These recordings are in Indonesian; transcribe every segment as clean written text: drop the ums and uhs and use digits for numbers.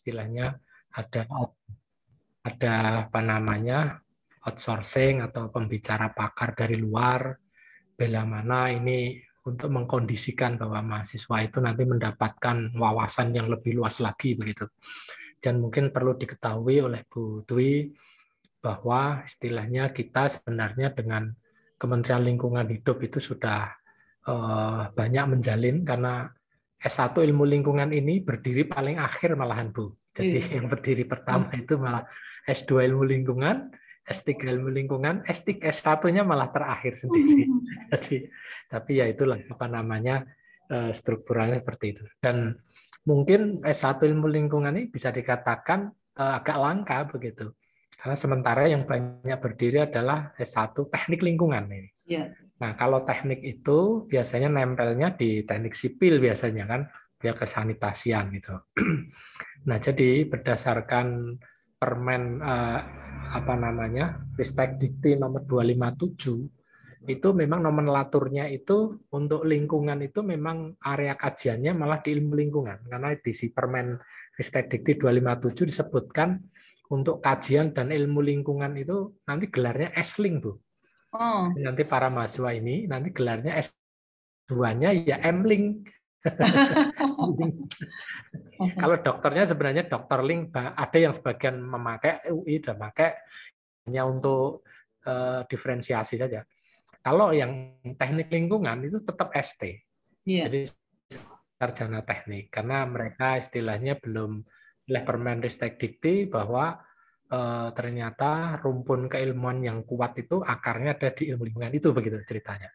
istilahnya ada apa namanya outsourcing atau pembicara pakar dari luar, bila mana ini untuk mengkondisikan bahwa mahasiswa itu nanti mendapatkan wawasan yang lebih luas lagi begitu. Dan mungkin perlu diketahui oleh Bu Dwi bahwa istilahnya kita sebenarnya dengan Kementerian Lingkungan Hidup itu sudah banyak menjalin, karena S1 ilmu lingkungan ini berdiri paling akhir malahan Bu. Jadi yang berdiri pertama itu malah S2 ilmu lingkungan, S3 ilmu lingkungan, S1-nya malah terakhir sendiri. Jadi, tapi ya itulah apa namanya strukturalnya seperti itu. Dan mungkin S1 ilmu lingkungan ini bisa dikatakan agak langka begitu. Karena sementara yang banyak berdiri adalah S1 teknik lingkungan ini. Ya. Nah, kalau teknik itu biasanya nempelnya di teknik sipil biasanya kan, dia kesanitasian gitu. Nah, jadi berdasarkan Permen apa namanya Ristekdikti nomor 257 itu memang nomenklaturnya itu untuk lingkungan itu memang area kajiannya malah di ilmu lingkungan, karena di si Permen Ristekdikti 257 disebutkan untuk kajian dan ilmu lingkungan itu nanti gelarnya S-Ling, Bu. Oh. Nanti para mahasiswa ini nanti gelarnya S2-nya ya M-Ling. Kalau dokternya sebenarnya dokter Ling, ada yang sebagian memakai, UI dan memakai hanya untuk diferensiasi saja. Kalau yang teknik lingkungan itu tetap ST. Yeah. Jadi sarjana teknik, karena mereka istilahnya belum oleh Permen Ristekdikti bahwa ternyata rumpun keilmuan yang kuat itu akarnya ada di ilmu lingkungan itu, begitu ceritanya.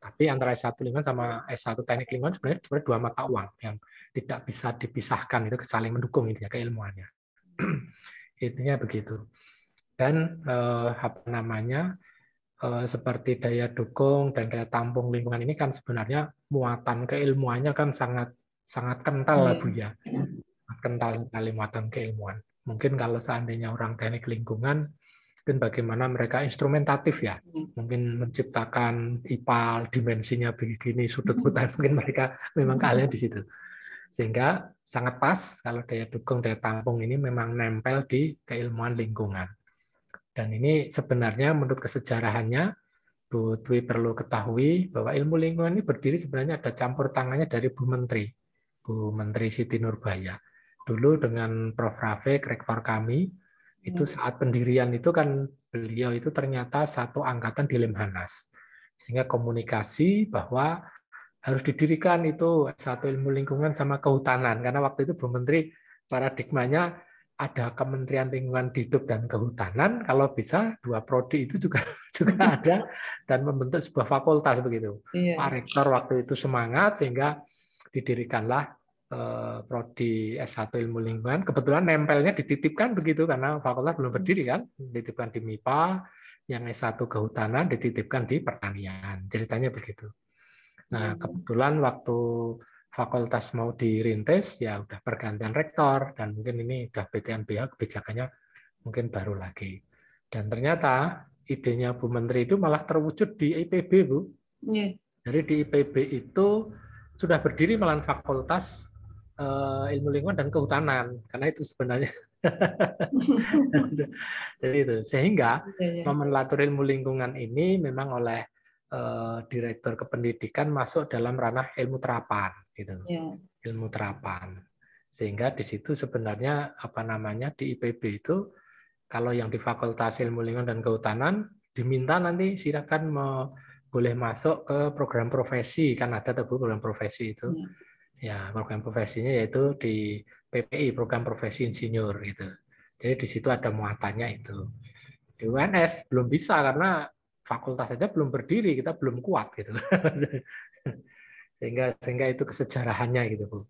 Tapi antara S1 lingkungan sama S1 teknik lingkungan sebenarnya dua mata uang yang tidak bisa dipisahkan, itu saling mendukung intinya keilmuannya. Intinya begitu. Dan apa namanya seperti daya dukung dan daya tampung lingkungan ini kan sebenarnya muatan keilmuannya kan sangat sangat kental lah Bu ya. Kental sekali muatan keilmuan. Mungkin kalau seandainya orang teknik lingkungan, mungkin bagaimana mereka instrumentatif ya, mungkin menciptakan IPAL dimensinya begini, sudut hutan, mungkin mereka memang keahlian di situ. Sehingga sangat pas kalau daya dukung, daya tampung ini memang nempel di keilmuan lingkungan. Dan ini sebenarnya menurut kesejarahannya, Bu Dwi perlu ketahui bahwa ilmu lingkungan ini berdiri sebenarnya ada campur tangannya dari Bu Menteri Siti Nurbaya. Dulu dengan Prof. Rafiq, rektor kami, itu saat pendirian itu kan beliau itu ternyata satu angkatan di Lemhanas. Sehingga komunikasi bahwa harus didirikan itu satu ilmu lingkungan sama kehutanan. Karena waktu itu Bu Menteri paradigmanya ada Kementerian Lingkungan Hidup dan Kehutanan, kalau bisa dua prodi itu juga ada dan membentuk sebuah fakultas begitu. Pak Rektor waktu itu semangat sehingga didirikanlah prodi S1 Ilmu Lingkungan. Kebetulan nempelnya dititipkan begitu karena fakultas belum berdiri kan, dititipkan di MIPA, yang S1 Kehutanan dititipkan di Pertanian. Ceritanya begitu. Nah, kebetulan waktu fakultas mau dirintis, ya udah pergantian rektor, dan mungkin ini udah PTNBH, kebijakannya mungkin baru lagi. Dan ternyata idenya Bu Menteri itu malah terwujud di IPB, Bu. Jadi di IPB itu sudah berdiri malah fakultas ilmu lingkungan dan kehutanan, karena itu sebenarnya. Jadi itu, sehingga nomenklatur ilmu lingkungan ini memang oleh Direktur Kependidikan masuk dalam ranah ilmu terapan, gitu. Ilmu terapan. Sehingga di situ sebenarnya apa namanya di IPB itu kalau yang di Fakultas Ilmu Lingkungan dan Kehutanan diminta nanti silakan boleh masuk ke program profesi, kan ada tuh program profesi itu. Ya, program profesinya yaitu di PPI, program profesi insinyur gitu. Jadi di situ ada muatannya itu. Di UNS belum bisa karena fakultas saja belum berdiri, kita belum kuat gitu. sehingga itu kesejarahannya gitu, Bu.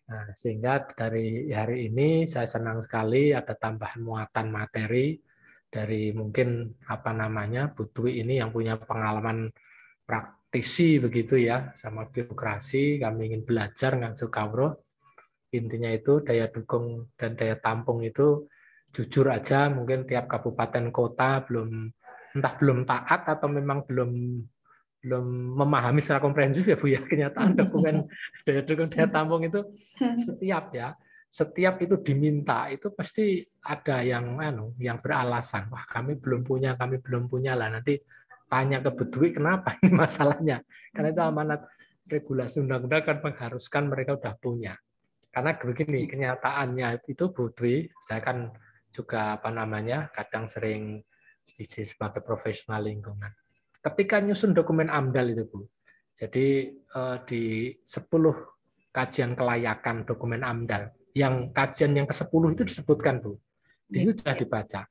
Nah, sehingga dari hari ini saya senang sekali ada tambahan muatan materi dari mungkin apa namanya Bu Dwi ini yang punya pengalaman praktisi begitu ya sama birokrasi, kami ingin belajar ngasuh kawruh. Intinya itu daya dukung dan daya tampung itu jujur aja mungkin tiap kabupaten kota entah belum taat atau memang belum memahami secara komprehensif ya Bu ya, kenyataan dokumen daya dukung daya tampung itu setiap ya setiap itu diminta itu pasti ada yang beralasan, wah kami belum punya lah, nanti tanya ke Budwi kenapa ini masalahnya, karena itu amanat regulasi undang-undang kan mengharuskan mereka udah punya. Karena begini kenyataannya itu Budwi, saya kan juga kadang sering diisi sebagai profesional lingkungan. Ketika nyusun dokumen AMDAL itu Bu, jadi di 10 kajian kelayakan dokumen AMDAL, yang kajian yang ke-10 itu disebutkan Bu. Di situ sudah dibaca.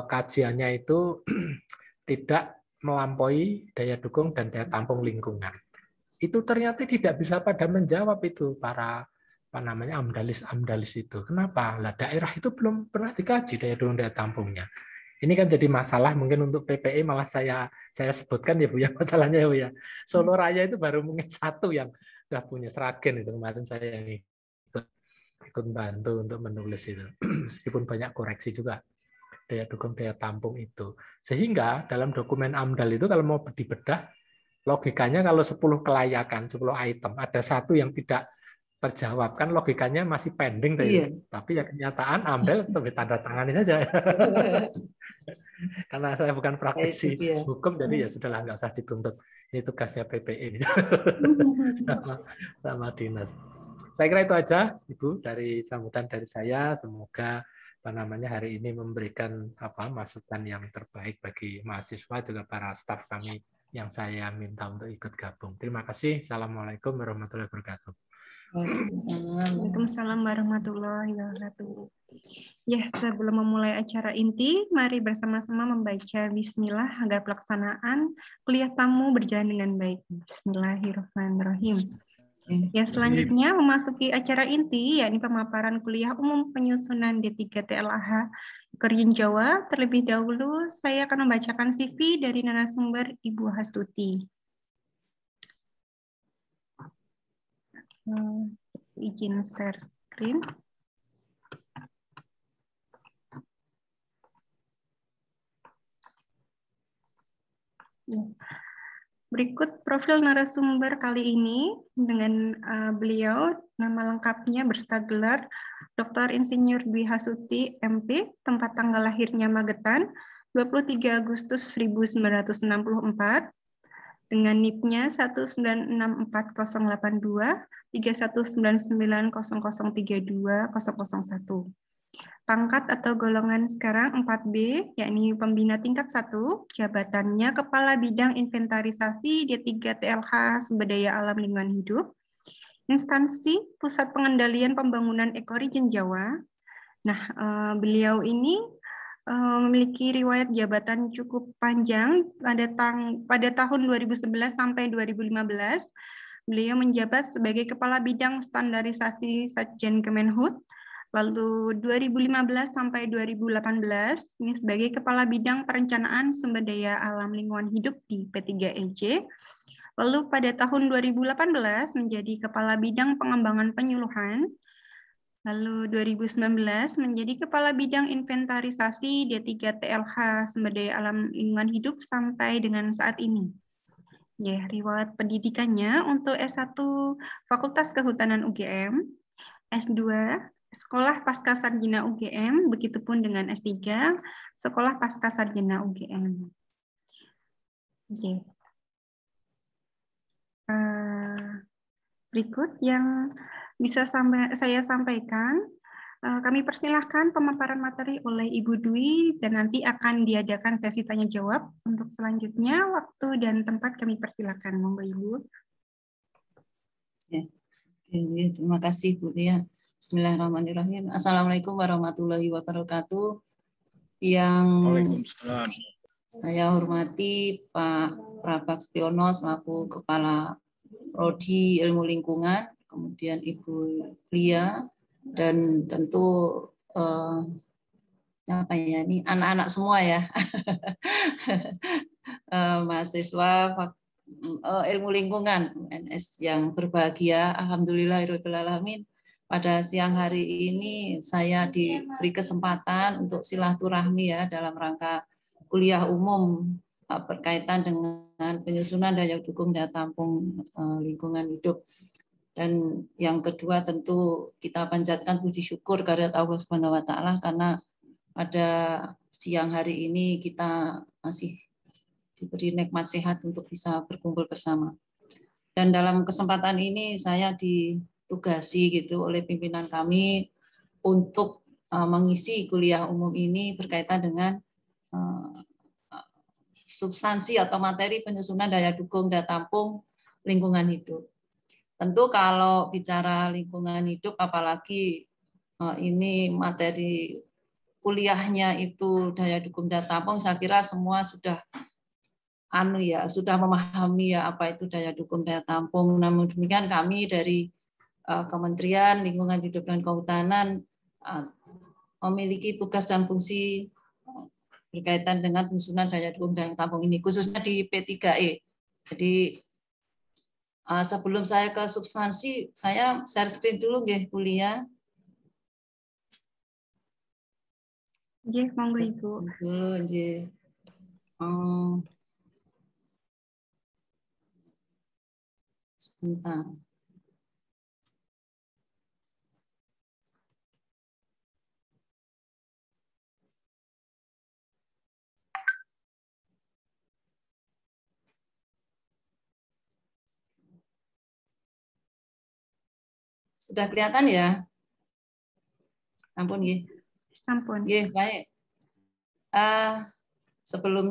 Kajiannya itu tidak melampaui daya dukung dan daya tampung lingkungan. Itu ternyata tidak bisa pada menjawab itu para amdalis itu. Kenapa? Lah daerah itu belum pernah dikaji daya dukung daya tampungnya. Ini kan jadi masalah mungkin untuk PPI malah saya sebutkan ya Bu ya masalahnya ya Bu ya. Solo Raya itu baru mungkin satu yang sudah punya, Sragen itu kemarin saya yang ikut bantu untuk menulis itu. Meskipun banyak koreksi juga daya dukung daya tampung itu. Sehingga dalam dokumen AMDAL itu kalau mau dibedah logikanya kalau 10 kelayakan, 10 item ada satu yang tidak terjawab kan logikanya masih pending Iya. tapi ya kenyataan AMDAL lebih tanda tangani saja. Karena saya bukan praktisi hukum jadi ya sudahlah nggak usah dituntut. Ini tugasnya PPI sama dinas. Saya kira itu aja Ibu dari sambutan dari saya. Semoga hari ini memberikan masukan yang terbaik bagi mahasiswa juga para staf kami yang saya minta untuk ikut gabung. Terima kasih. Assalamualaikum warahmatullahi wabarakatuh. Waalaikumsalam warahmatullahi wabarakatuh. Ya, sebelum memulai acara inti, mari bersama-sama membaca Bismillah agar pelaksanaan kuliah tamu berjalan dengan baik. Bismillahirrahmanirrahim. Ya, selanjutnya memasuki acara inti, yakni pemaparan kuliah umum penyusunan D3 TLH Kerjin Jawa. Terlebih dahulu, saya akan membacakan CV dari narasumber Ibu Hastuti. Izin share screen. Berikut profil narasumber kali ini dengan beliau, nama lengkapnya berserta gelar Dr. Insinyur Dwi Hasuti, MP, tempat tanggal lahirnya Magetan, 23 Agustus 1964, dengan NIP-nya 1964082, 31990032, pangkat atau golongan sekarang 4B, yakni pembina tingkat 1, jabatannya Kepala Bidang Inventarisasi D3 TLH Sumber Daya Alam Lingkungan Hidup, instansi Pusat Pengendalian Pembangunan Ekoregien Jawa. Nah, beliau ini memiliki riwayat jabatan cukup panjang pada tahun 2011 sampai 2015. Beliau menjabat sebagai Kepala Bidang Standarisasi Satjen Kemenhub. Lalu 2015 sampai 2018 ini sebagai Kepala Bidang Perencanaan Sumber Daya Alam Lingkungan Hidup di P3EJ. Lalu pada tahun 2018 menjadi Kepala Bidang Pengembangan Penyuluhan. Lalu 2019 menjadi Kepala Bidang Inventarisasi D3 TLH Sumber Daya Alam Lingkungan Hidup sampai dengan saat ini. Ya, riwayat pendidikannya untuk S1 Fakultas Kehutanan UGM, S2 Sekolah Pasca Sarjana UGM, begitupun dengan S3 Sekolah Pasca Sarjana UGM. Oke. Berikut yang bisa saya sampaikan, kami persilahkan pemaparan materi oleh Ibu Dwi dan nanti akan diadakan sesi tanya jawab. Untuk selanjutnya waktu dan tempat kami persilahkan, monggo Ibu. Ya. Oke, terima kasih Bu Lia. Bismillahirrahmanirrahim. Assalamualaikum warahmatullahi wabarakatuh. Yang saya hormati Pak Prabaktiono selaku Kepala Prodi Ilmu Lingkungan, kemudian Ibu Lia, dan tentu ini anak-anak semua ya, mahasiswa ilmu lingkungan UNS yang berbahagia. Alhamdulillahirobbilalamin. Pada siang hari ini saya diberi kesempatan untuk silaturahmi ya dalam rangka kuliah umum berkaitan dengan penyusunan daya dukung daya tampung lingkungan hidup. Dan yang kedua tentu kita panjatkan puji syukur kehadirat Allah Subhanahu wa taala karena pada siang hari ini kita masih diberi nikmat sehat untuk bisa berkumpul bersama. Dan dalam kesempatan ini saya ditugasi gitu oleh pimpinan kami untuk mengisi kuliah umum ini berkaitan dengan substansi atau materi penyusunan daya dukung daya tampung lingkungan hidup. Tentu kalau bicara lingkungan hidup, apalagi ini materi kuliahnya itu daya dukung daya tampung, saya kira semua sudah sudah memahami ya apa itu daya dukung daya tampung. Namun demikian kami dari Kementerian Lingkungan Hidup dan Kehutanan memiliki tugas dan fungsi berkaitan dengan penyusunan daya dukung daya tampung ini, khususnya di P3E. Jadi sebelum saya ke substansi, saya share screen dulu nggih, kuliah. Nggih, monggo Ibu. Dulu nggih. Sebentar. Sudah kelihatan ya? Ampun nggih. Ampun. Nggih, baik. Sebelum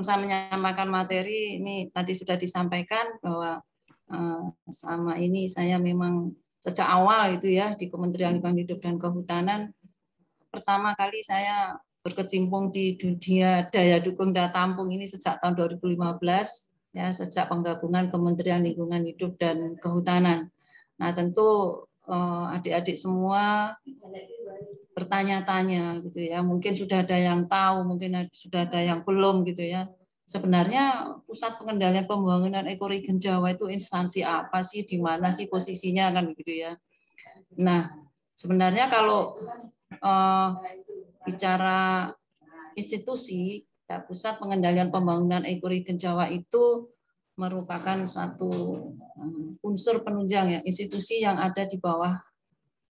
saya menyampaikan materi ini tadi sudah disampaikan bahwa selama ini saya memang sejak awal itu ya di Kementerian Lingkungan Hidup dan Kehutanan pertama kali saya berkecimpung di dunia daya dukung daya tampung ini sejak tahun 2015 ya, sejak penggabungan Kementerian Lingkungan Hidup dan Kehutanan. Nah, tentu adik-adik semua bertanya-tanya gitu ya, mungkin sudah ada yang tahu, mungkin sudah ada yang belum gitu ya. Sebenarnya Pusat Pengendalian Pembangunan Ekoregien Jawa itu instansi apa sih, di mana sih posisinya kan gitu ya. Nah, sebenarnya kalau bicara institusi, ya, Pusat Pengendalian Pembangunan Ekoregien Jawa itu merupakan satu unsur penunjang ya, institusi yang ada di bawah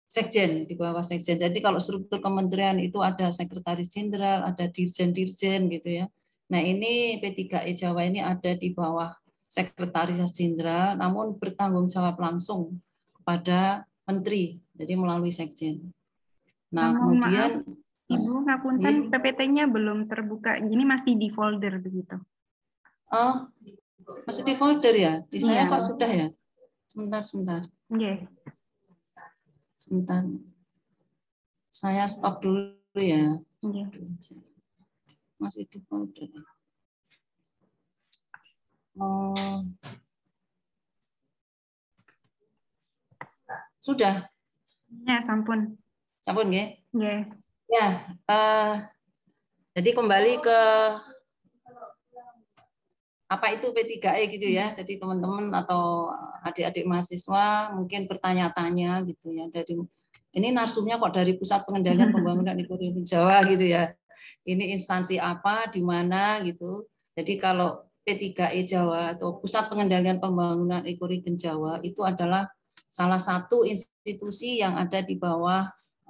Sekjen, di bawah Sekjen. Jadi kalau struktur kementerian itu ada sekretaris jenderal, ada dirjen-dirjen gitu ya. Nah, ini P3E Jawa ini ada di bawah sekretaris jenderal, namun bertanggung jawab langsung kepada menteri, jadi melalui Sekjen. Nah, kemudian Ibu, ngapunten, PPT-nya belum terbuka, jadi masih di folder begitu. Oh, masih di folder ya? Di saya kok sudah ya? Sebentar. Okay. Sebentar. Saya stop dulu ya. Okay. Masih di folder. Sudah? Ya, sampun. Sampun nggih? Nggih. Ya, jadi kembali ke apa itu P3E gitu ya. Jadi teman-teman atau adik-adik mahasiswa mungkin bertanya-tanya gitu ya, dari ini narsumnya kok dari Pusat Pengendalian Pembangunan Ekoregien Jawa gitu ya. Ini instansi apa, di mana gitu. Jadi kalau P3E Jawa atau Pusat Pengendalian Pembangunan Ekoregien Jawa itu adalah salah satu institusi yang ada di bawah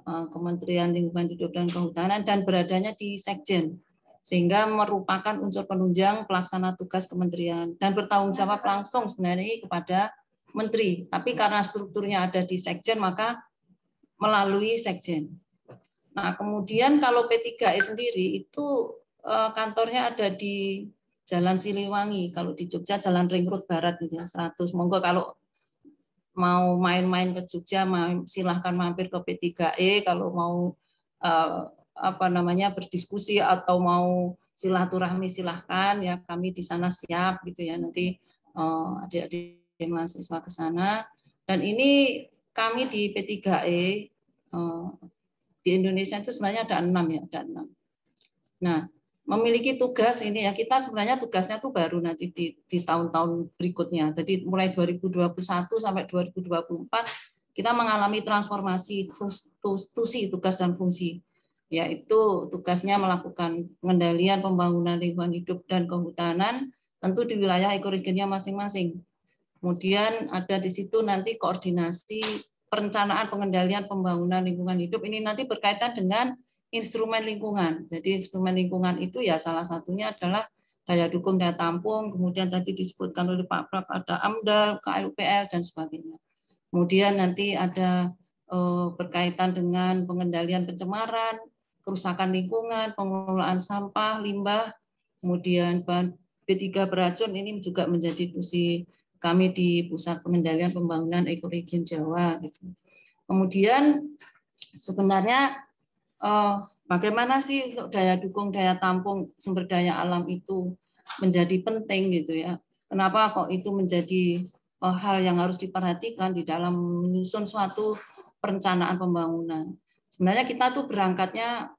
Kementerian Lingkungan Hidup dan Kehutanan dan beradanya di Sekjen, sehingga merupakan unsur penunjang pelaksana tugas kementerian dan bertanggung jawab langsung sebenarnya kepada menteri. Tapi karena strukturnya ada di Sekjen, maka melalui Sekjen. Nah, kemudian kalau P3E sendiri itu kantornya ada di Jalan Siliwangi, kalau di Jogja Jalan Ring Road Barat gitu ya, 100. Monggo kalau mau main-main ke Jogja, silahkan mampir ke P3E. Kalau mau berdiskusi atau mau silaturahmi silahkan ya, kami di sana siap gitu ya, nanti adik-adik mahasiswa ke sana. Dan ini kami di P3E di Indonesia itu sebenarnya ada 6 ya, ada 6. Nah, memiliki tugas ini ya, kita sebenarnya tugasnya tuh baru nanti di tahun-tahun berikutnya. Jadi mulai 2021 sampai 2024 kita mengalami transformasi tusi tugas dan fungsi, yaitu tugasnya melakukan pengendalian pembangunan lingkungan hidup dan kehutanan tentu di wilayah ekoregiennya masing-masing. Kemudian ada di situ nanti koordinasi perencanaan pengendalian pembangunan lingkungan hidup, ini nanti berkaitan dengan instrumen lingkungan. Jadi instrumen lingkungan itu ya salah satunya adalah daya dukung, daya tampung, kemudian tadi disebutkan oleh Pak Prab ada AMDAL, KLUPL, dan sebagainya. Kemudian nanti ada berkaitan dengan pengendalian pencemaran, kerusakan lingkungan, pengelolaan sampah, limbah, kemudian bahan B3 beracun, ini juga menjadi fungsi kami di Pusat Pengendalian Pembangunan Ekoregion Jawa. Gitu. Kemudian sebenarnya bagaimana sih untuk daya dukung, daya tampung sumber daya alam itu menjadi penting gitu ya? Kenapa kok itu menjadi hal yang harus diperhatikan di dalam menyusun suatu perencanaan pembangunan? Sebenarnya kita tuh berangkatnya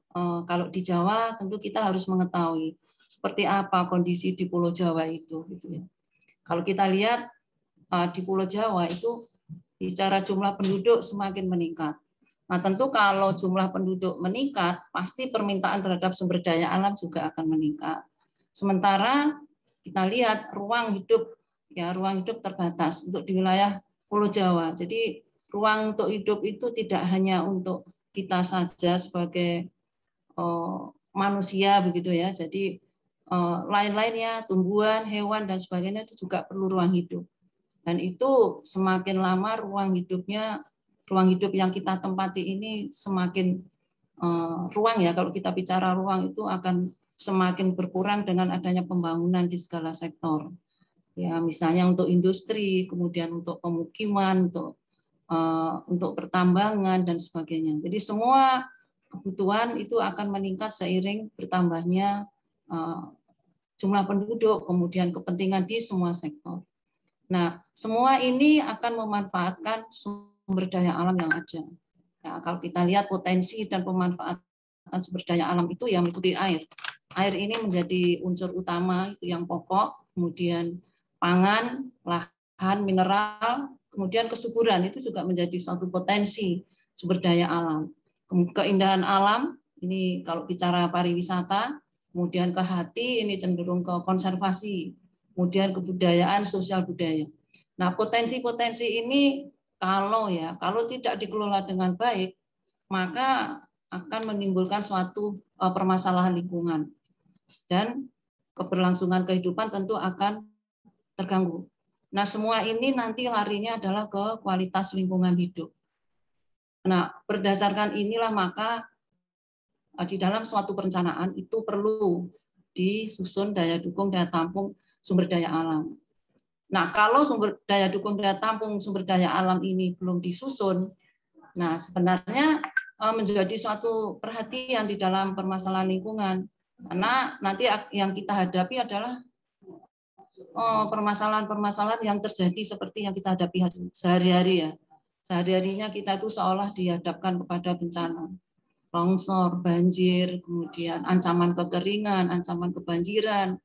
kalau di Jawa tentu kita harus mengetahui seperti apa kondisi di Pulau Jawa itu gitu ya. Kalau kita lihat di Pulau Jawa itu bicara jumlah penduduk semakin meningkat. Nah, tentu kalau jumlah penduduk meningkat, pasti permintaan terhadap sumber daya alam juga akan meningkat. Sementara kita lihat ruang hidup terbatas untuk di wilayah Pulau Jawa. Jadi ruang untuk hidup itu tidak hanya untuk kita saja sebagai manusia begitu ya. Jadi lain-lainnya, tumbuhan, hewan dan sebagainya itu juga perlu ruang hidup. Dan itu semakin lama ruang hidup yang kita tempati ini semakin ruang ya, kalau kita bicara ruang itu akan semakin berkurang dengan adanya pembangunan di segala sektor. Ya, misalnya untuk industri, kemudian untuk pemukiman, untuk pertambangan dan sebagainya. Jadi semua kebutuhan itu akan meningkat seiring bertambahnya jumlah penduduk, kemudian kepentingan di semua sektor. Nah, semua ini akan memanfaatkan sumber daya alam yang ada. Nah, kalau kita lihat potensi dan pemanfaatan sumber daya alam itu yang meliputi air. Air ini menjadi unsur utama itu yang pokok, kemudian pangan, lahan, mineral, kemudian kesuburan itu juga menjadi suatu potensi sumber daya alam. Keindahan alam ini kalau bicara pariwisata, kemudian ke hati ini cenderung ke konservasi. Kemudian kebudayaan, sosial budaya. Nah, potensi-potensi ini kalau tidak dikelola dengan baik, maka akan menimbulkan suatu permasalahan lingkungan dan keberlangsungan kehidupan tentu akan terganggu. Nah, semua ini nanti larinya adalah ke kualitas lingkungan hidup. Nah, berdasarkan inilah maka di dalam suatu perencanaan itu perlu disusun daya dukung, daya tampung sumber daya alam. Nah, kalau sumber daya dukung, daya tampung sumber daya alam ini belum disusun, nah sebenarnya menjadi suatu perhatian di dalam permasalahan lingkungan. Karena nanti yang kita hadapi adalah permasalahan-permasalahan yang terjadi seperti yang kita hadapi sehari-hari ya. Sehari-harinya kita itu seolah dihadapkan kepada bencana. Longsor, banjir, kemudian ancaman kekeringan, ancaman kebanjiran,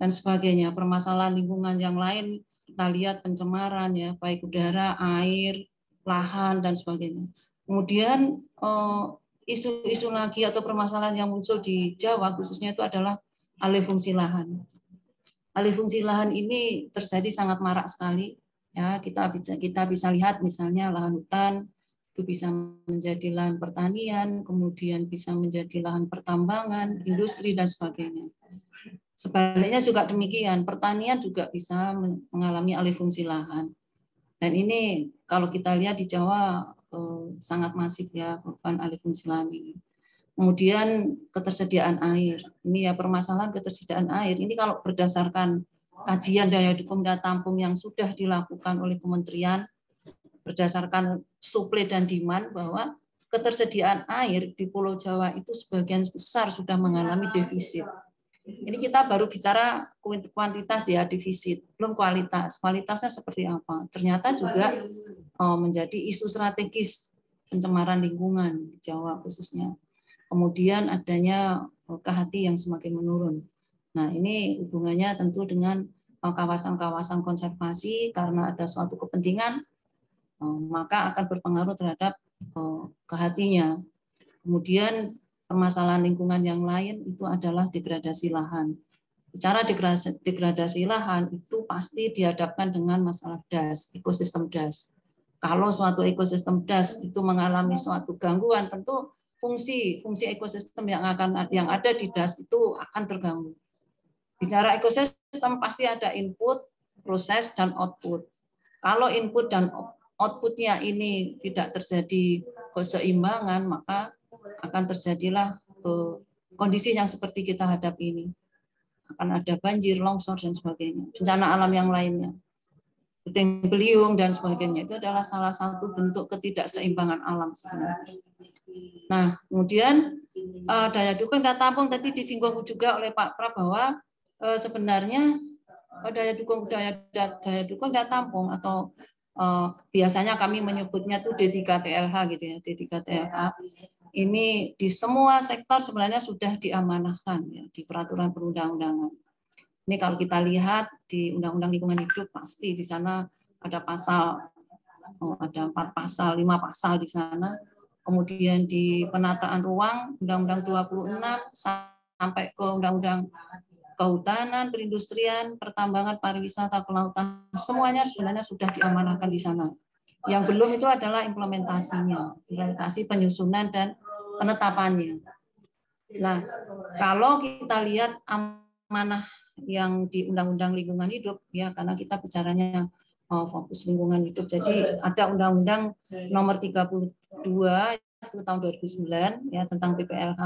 dan sebagainya. Permasalahan lingkungan yang lain kita lihat pencemaran ya, baik udara, air, lahan dan sebagainya. Kemudian isu-isu lagi atau permasalahan yang muncul di Jawa khususnya itu adalah alih fungsi lahan. Alih fungsi lahan ini terjadi sangat marak sekali ya. Kita bisa lihat misalnya lahan hutan itu bisa menjadi lahan pertanian, kemudian bisa menjadi lahan pertambangan, industri dan sebagainya. Sebaliknya juga demikian, pertanian juga bisa mengalami alih fungsi lahan. Dan ini kalau kita lihat di Jawa sangat masif ya korban alih fungsi lahan ini. Kemudian ketersediaan air. Ini ya permasalahan ketersediaan air. Ini kalau berdasarkan kajian daya dukung daya tampung yang sudah dilakukan oleh kementerian berdasarkan suplai dan demand bahwa ketersediaan air di Pulau Jawa itu sebagian besar sudah mengalami defisit. Ini kita baru bicara kuantitas ya, defisit, belum kualitas. Kualitasnya seperti apa? Ternyata juga menjadi isu strategis pencemaran lingkungan di Jawa khususnya. Kemudian adanya kehati yang semakin menurun. Nah, ini hubungannya tentu dengan kawasan-kawasan konservasi karena ada suatu kepentingan, maka akan berpengaruh terhadap kehatinya. Kemudian permasalahan lingkungan yang lain itu adalah degradasi lahan. Bicara degradasi lahan itu pasti dihadapkan dengan masalah DAS, ekosistem DAS. Kalau suatu ekosistem DAS itu mengalami suatu gangguan, tentu fungsi ekosistem yang ada di DAS itu akan terganggu. Bicara ekosistem pasti ada input, proses, dan output. Kalau input dan outputnya ini tidak terjadi keseimbangan, maka akan terjadilah kondisi yang seperti kita hadapi ini. Akan ada banjir, longsor, dan sebagainya. Bencana alam yang lainnya. Puting beliung, dan sebagainya. Itu adalah salah satu bentuk ketidakseimbangan alam sebenarnya. Nah, kemudian daya dukung dan tampung tadi disinggung juga oleh Pak Pra bahwa sebenarnya daya dukung dan tampung atau biasanya kami menyebutnya tuh D3TLH gitu ya, D3TLH. Ini di semua sektor sebenarnya sudah diamanahkan ya, di peraturan perundang-undangan. Ini kalau kita lihat di Undang-Undang Lingkungan Hidup pasti di sana ada pasal, ada 4 pasal, 5 pasal di sana. Kemudian di penataan ruang Undang-Undang 26 sampai ke Undang-Undang Kehutanan, Perindustrian, Pertambangan, Pariwisata, Kelautan, semuanya sebenarnya sudah diamanahkan di sana. Yang belum itu adalah implementasinya, implementasi penyusunan dan penetapannya. Nah, kalau kita lihat amanah yang di Undang-Undang Lingkungan Hidup, ya karena kita bicaranya fokus lingkungan hidup, jadi ada Undang-Undang Nomor 32 tahun 2009 ya tentang PPLH.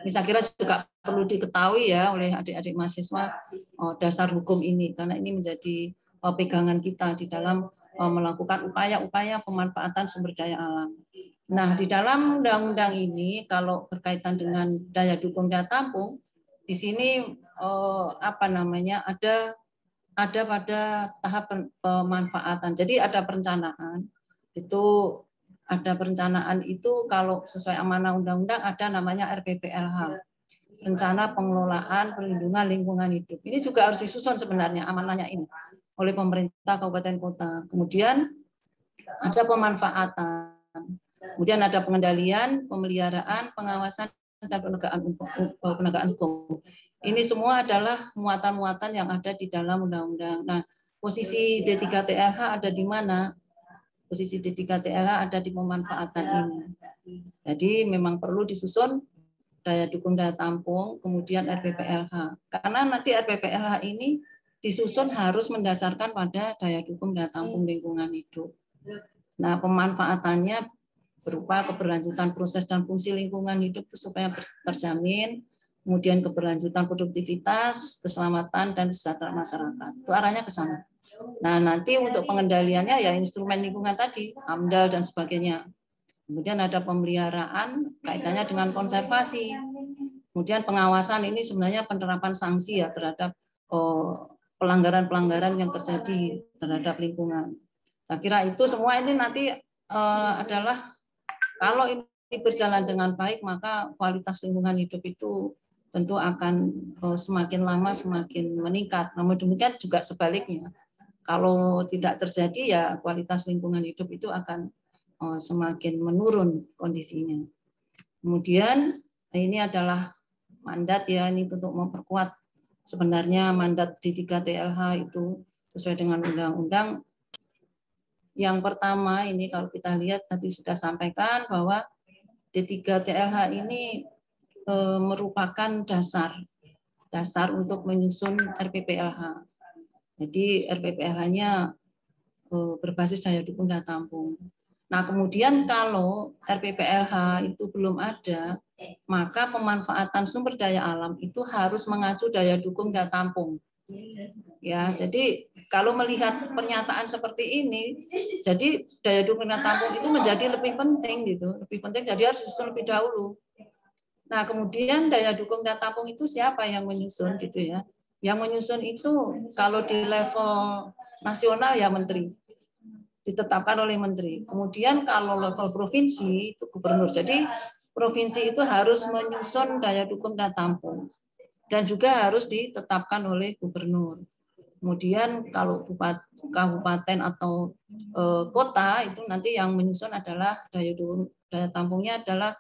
Ini saya kira juga perlu diketahui ya oleh adik-adik mahasiswa dasar hukum ini, karena ini menjadi pegangan kita di dalam melakukan upaya-upaya pemanfaatan sumber daya alam. Nah, di dalam undang-undang ini kalau berkaitan dengan daya dukung daya tampung, di sini ada pada tahap pemanfaatan. Jadi ada perencanaan. Itu kalau sesuai amanah undang-undang ada namanya RPPLH. Rencana Pengelolaan Perlindungan Lingkungan Hidup. Ini juga harus disusun sebenarnya amanahnya ini oleh pemerintah kabupaten kota. Kemudian ada pemanfaatan. Kemudian ada pengendalian, pemeliharaan, pengawasan, dan penegakan hukum. Ini semua adalah muatan-muatan yang ada di dalam undang-undang. Nah, posisi D3TLH ada di mana? Posisi D3TLH ada di pemanfaatan ini. Jadi memang perlu disusun daya dukung daya tampung, kemudian RPPLH. Karena nanti RPPLH ini disusun harus mendasarkan pada daya dukung daya tampung lingkungan hidup. Nah, pemanfaatannya berupa keberlanjutan proses dan fungsi lingkungan hidup supaya terjamin, kemudian keberlanjutan produktivitas, keselamatan, dan kesejahteraan masyarakat. Itu arahnya ke sana. Nah, nanti untuk pengendaliannya ya instrumen lingkungan tadi, AMDAL dan sebagainya. Kemudian ada pemeliharaan kaitannya dengan konservasi. Kemudian pengawasan ini sebenarnya penerapan sanksi ya terhadap pelanggaran-pelanggaran yang terjadi terhadap lingkungan. Saya kira itu semua ini nanti adalah kalau ini berjalan dengan baik maka kualitas lingkungan hidup itu tentu akan semakin lama semakin meningkat. Namun demikian juga sebaliknya. Kalau tidak terjadi ya kualitas lingkungan hidup itu akan semakin menurun kondisinya. Kemudian ini adalah mandat ya ini untuk memperkuat sebenarnya mandat D3TLH itu sesuai dengan undang-undang. Yang pertama ini kalau kita lihat tadi sudah sampaikan bahwa D3TLH ini merupakan dasar untuk menyusun RPPLH. Jadi RPPLH-nya berbasis daya dukung daya tampung. Nah, kemudian kalau RPPLH itu belum ada, maka pemanfaatan sumber daya alam itu harus mengacu daya dukung daya tampung. Ya, jadi kalau melihat pernyataan seperti ini, jadi daya dukung daya tampung itu menjadi lebih penting gitu, lebih penting. Jadi harus disusun lebih dahulu. Nah, kemudian daya dukung daya tampung itu siapa yang menyusun gitu ya? Yang menyusun itu kalau di level nasional ya menteri, ditetapkan oleh menteri. Kemudian kalau level provinsi itu gubernur. Jadi provinsi itu harus menyusun daya dukung daya tampung. Dan juga harus ditetapkan oleh gubernur. Kemudian kalau kabupaten atau kota itu nanti yang menyusun adalah daya tampungnya adalah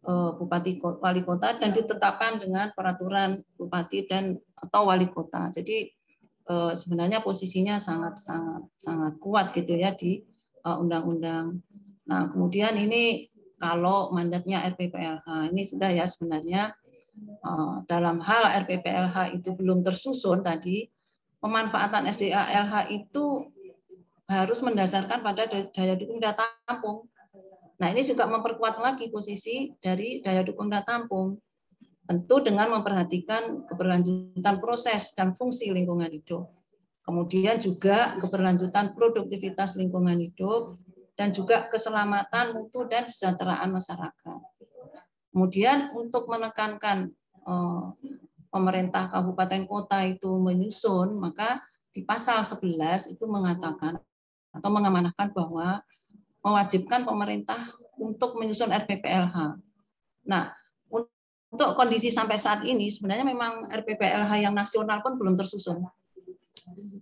bupati wali kota dan ditetapkan dengan peraturan bupati dan atau wali kota. Jadi sebenarnya posisinya sangat kuat gitu ya di undang-undang. Nah, kemudian ini kalau mandatnya RPPLH ini sudah ya sebenarnya dalam hal RPPLH itu belum tersusun tadi, pemanfaatan SDA-LH itu harus mendasarkan pada daya dukung daya tampung. Nah, ini juga memperkuat lagi posisi dari daya dukung daya tampung. Tentu dengan memperhatikan keberlanjutan proses dan fungsi lingkungan hidup. Kemudian juga keberlanjutan produktivitas lingkungan hidup dan juga keselamatan mutu dan kesejahteraan masyarakat. Kemudian untuk menekankan pemerintah kabupaten kota itu menyusun, maka di pasal 11 itu mengatakan atau mengamanahkan bahwa mewajibkan pemerintah untuk menyusun RPPLH. Nah, untuk kondisi sampai saat ini sebenarnya memang RPPLH yang nasional pun belum tersusun.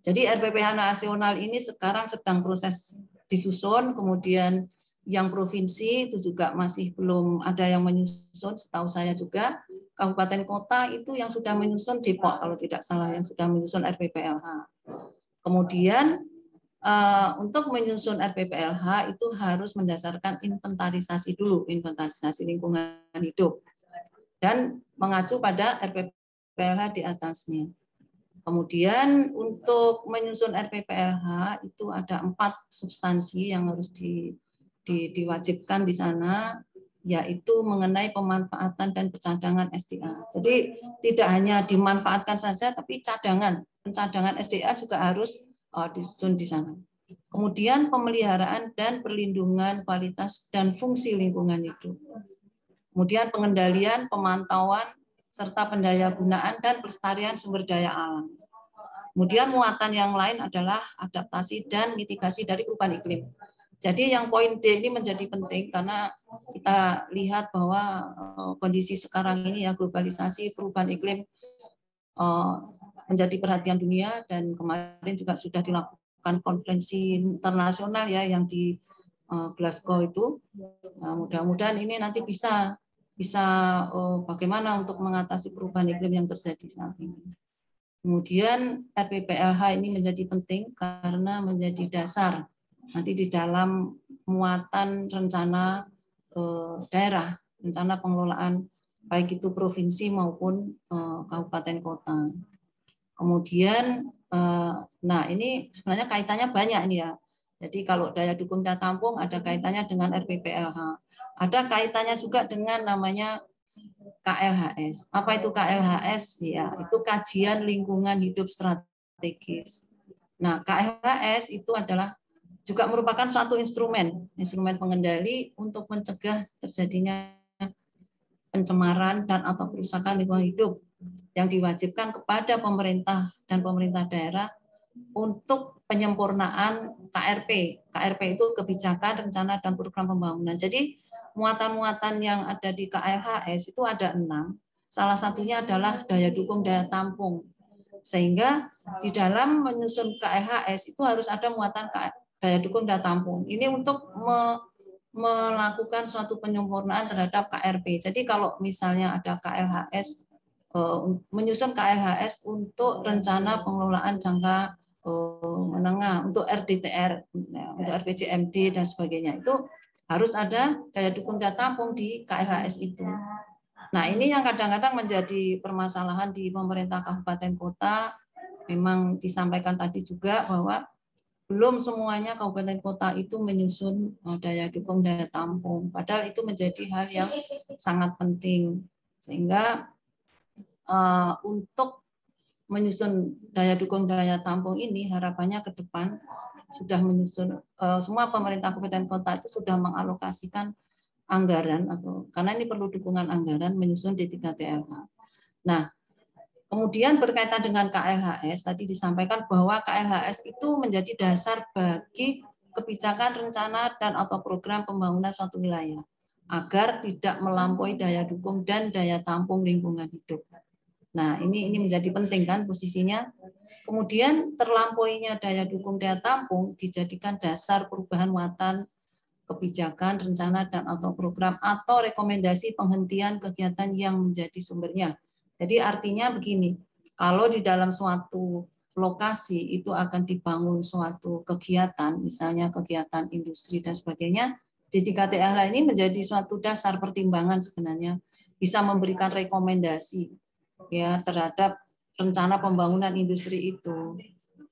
Jadi RPPLH nasional ini sekarang sedang proses disusun, kemudian yang provinsi itu juga masih belum ada yang menyusun, setahu saya juga kabupaten kota itu yang sudah menyusun Depok kalau tidak salah yang sudah menyusun RPPLH. Kemudian untuk menyusun RPPLH itu harus mendasarkan inventarisasi dulu, inventarisasi lingkungan hidup, dan mengacu pada RPPLH di atasnya. Kemudian untuk menyusun RPPLH itu ada 4 substansi yang harus diwajibkan di sana, yaitu mengenai pemanfaatan dan pencadangan SDA. Jadi tidak hanya dimanfaatkan saja, tapi pencadangan SDA juga harus disusun di sana. Kemudian pemeliharaan dan perlindungan kualitas dan fungsi lingkungan hidup. Kemudian pengendalian, pemantauan, serta pendayagunaan dan pelestarian sumber daya alam. Kemudian muatan yang lain adalah adaptasi dan mitigasi dari perubahan iklim. Jadi yang poin D ini menjadi penting karena kita lihat bahwa kondisi sekarang ini ya globalisasi, perubahan iklim menjadi perhatian dunia, dan kemarin juga sudah dilakukan konferensi internasional ya yang di Glasgow itu. Mudah-mudahan ini nanti bisa bagaimana untuk mengatasi perubahan iklim yang terjadi saat ini. Kemudian RPPLH ini menjadi penting karena menjadi dasar nanti di dalam muatan rencana daerah, rencana pengelolaan baik itu provinsi maupun kabupaten kota. Kemudian, nah ini sebenarnya kaitannya banyak ini ya. Jadi kalau daya dukung daya tampung ada kaitannya dengan RPPLH. Ada kaitannya juga dengan namanya KLHS. Apa itu KLHS? Ya, itu kajian lingkungan hidup strategis. Nah, KLHS itu adalah juga merupakan suatu instrumen pengendali untuk mencegah terjadinya pencemaran dan atau kerusakan lingkungan hidup yang diwajibkan kepada pemerintah dan pemerintah daerah untuk penyempurnaan KRP. KRP itu kebijakan, rencana, dan program pembangunan. Jadi muatan-muatan yang ada di KLHS itu ada 6. Salah satunya adalah daya dukung daya tampung. Sehingga di dalam menyusun KLHS itu harus ada muatan daya dukung daya tampung. Ini untuk melakukan suatu penyempurnaan terhadap KRP. Jadi kalau misalnya ada KLHS, menyusun KLHS untuk rencana pengelolaan jangka menengah, untuk RDTR, untuk RPJMD dan sebagainya, itu harus ada daya dukung daya tampung di KLHS itu. Nah, ini yang kadang-kadang menjadi permasalahan di pemerintah kabupaten kota. Memang disampaikan tadi juga bahwa belum semuanya kabupaten kota itu menyusun daya dukung daya tampung. Padahal itu menjadi hal yang sangat penting. Sehingga untuk menyusun daya dukung daya tampung ini harapannya ke depan sudah menyusun, semua pemerintah kabupaten kota itu sudah mengalokasikan anggaran, atau karena ini perlu dukungan anggaran menyusun D3TLH. Nah, kemudian berkaitan dengan KLHS, tadi disampaikan bahwa KLHS itu menjadi dasar bagi kebijakan, rencana, dan atau program pembangunan suatu wilayah agar tidak melampaui daya dukung dan daya tampung lingkungan hidup. Nah, ini menjadi penting kan posisinya. Kemudian terlampauinya daya dukung daya tampung dijadikan dasar perubahan muatan kebijakan, rencana, dan atau program atau rekomendasi penghentian kegiatan yang menjadi sumbernya. Jadi artinya begini, kalau di dalam suatu lokasi itu akan dibangun suatu kegiatan, misalnya kegiatan industri dan sebagainya, D3TLH ini menjadi suatu dasar pertimbangan sebenarnya, bisa memberikan rekomendasi ya terhadap rencana pembangunan industri itu.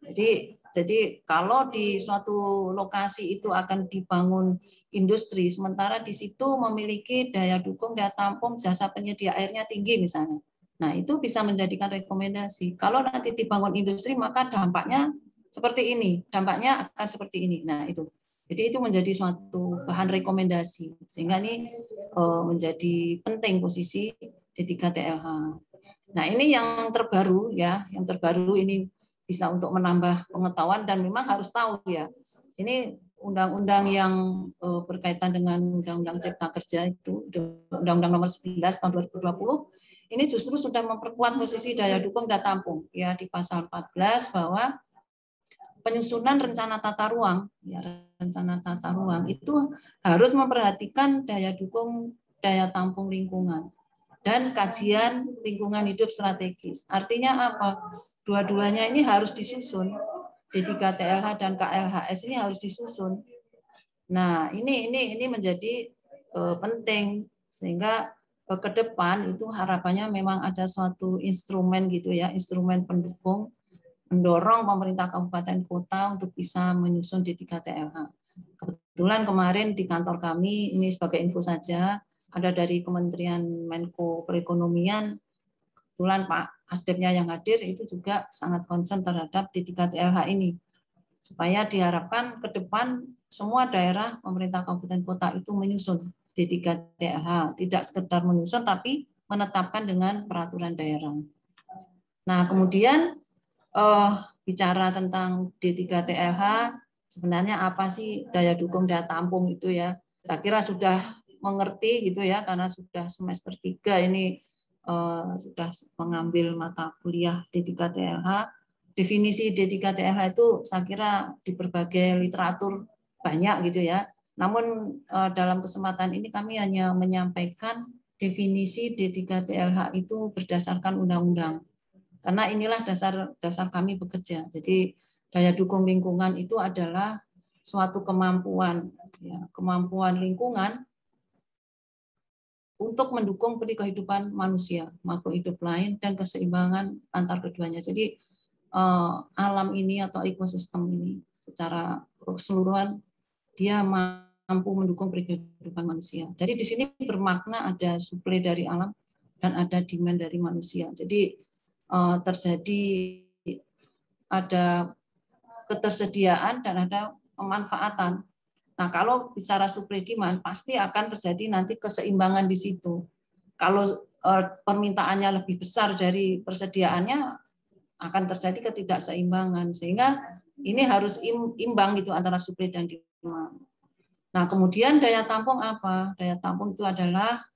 Jadi kalau di suatu lokasi itu akan dibangun industri, sementara di situ memiliki daya dukung, daya tampung, jasa penyedia airnya tinggi misalnya. Nah, itu bisa menjadikan rekomendasi. Kalau nanti dibangun industri, maka dampaknya seperti ini, dampaknya akan seperti ini. Nah, itu. Jadi itu menjadi suatu bahan rekomendasi. Sehingga ini menjadi penting posisi D3TLH. Nah, ini yang terbaru ya, yang terbaru ini bisa untuk menambah pengetahuan dan memang harus tahu ya. Ini undang-undang yang berkaitan dengan Undang-Undang Cipta Kerja itu, Undang-Undang Nomor 11 tahun 2020, ini justru sudah memperkuat posisi daya dukung daya tampung ya di pasal 14 bahwa penyusunan rencana tata ruang ya, rencana tata ruang itu harus memperhatikan daya dukung daya tampung lingkungan dan kajian lingkungan hidup strategis. Artinya apa? Dua-duanya ini harus disusun. D3TLH dan KLHS ini harus disusun. Nah, ini menjadi penting sehingga ke depan itu harapannya memang ada suatu instrumen gitu ya, instrumen pendukung mendorong pemerintah kabupaten kota untuk bisa menyusun D3TLH. Kebetulan kemarin di kantor kami, ini sebagai info saja, ada dari Kementerian Menko Perekonomian, kebetulan Pak Asdepnya yang hadir itu juga sangat concern terhadap D3TLH ini. Supaya diharapkan ke depan semua daerah pemerintah kabupaten kota itu menyusun D3TLH, tidak sekedar menyusun tapi menetapkan dengan peraturan daerah. Nah, kemudian bicara tentang D3TLH, sebenarnya apa sih daya dukung daya tampung itu ya? Saya kira sudah mengerti gitu ya, karena sudah semester 3 ini sudah mengambil mata kuliah D3TLH. Definisi D3TLH itu saya kira di berbagai literatur banyak gitu ya. Namun dalam kesempatan ini kami hanya menyampaikan definisi D3TLH itu berdasarkan undang-undang. Karena inilah dasar kami bekerja. Jadi daya dukung lingkungan itu adalah suatu kemampuan, ya, kemampuan lingkungan untuk mendukung kehidupan manusia, makhluk hidup lain, dan keseimbangan antar keduanya. Jadi alam ini atau ekosistem ini secara keseluruhan dia mampu mendukung kehidupan manusia. Jadi di sini bermakna ada suplai dari alam dan ada demand dari manusia. Jadi terjadi ada ketersediaan dan ada pemanfaatan. Nah, kalau bicara supply demand pasti akan terjadi nanti keseimbangan di situ. Kalau permintaannya lebih besar dari persediaannya akan terjadi ketidakseimbangan, sehingga ini harus imbang gitu antara supply dan demand. Nah, kemudian daya tampung apa? Daya tampung itu adalah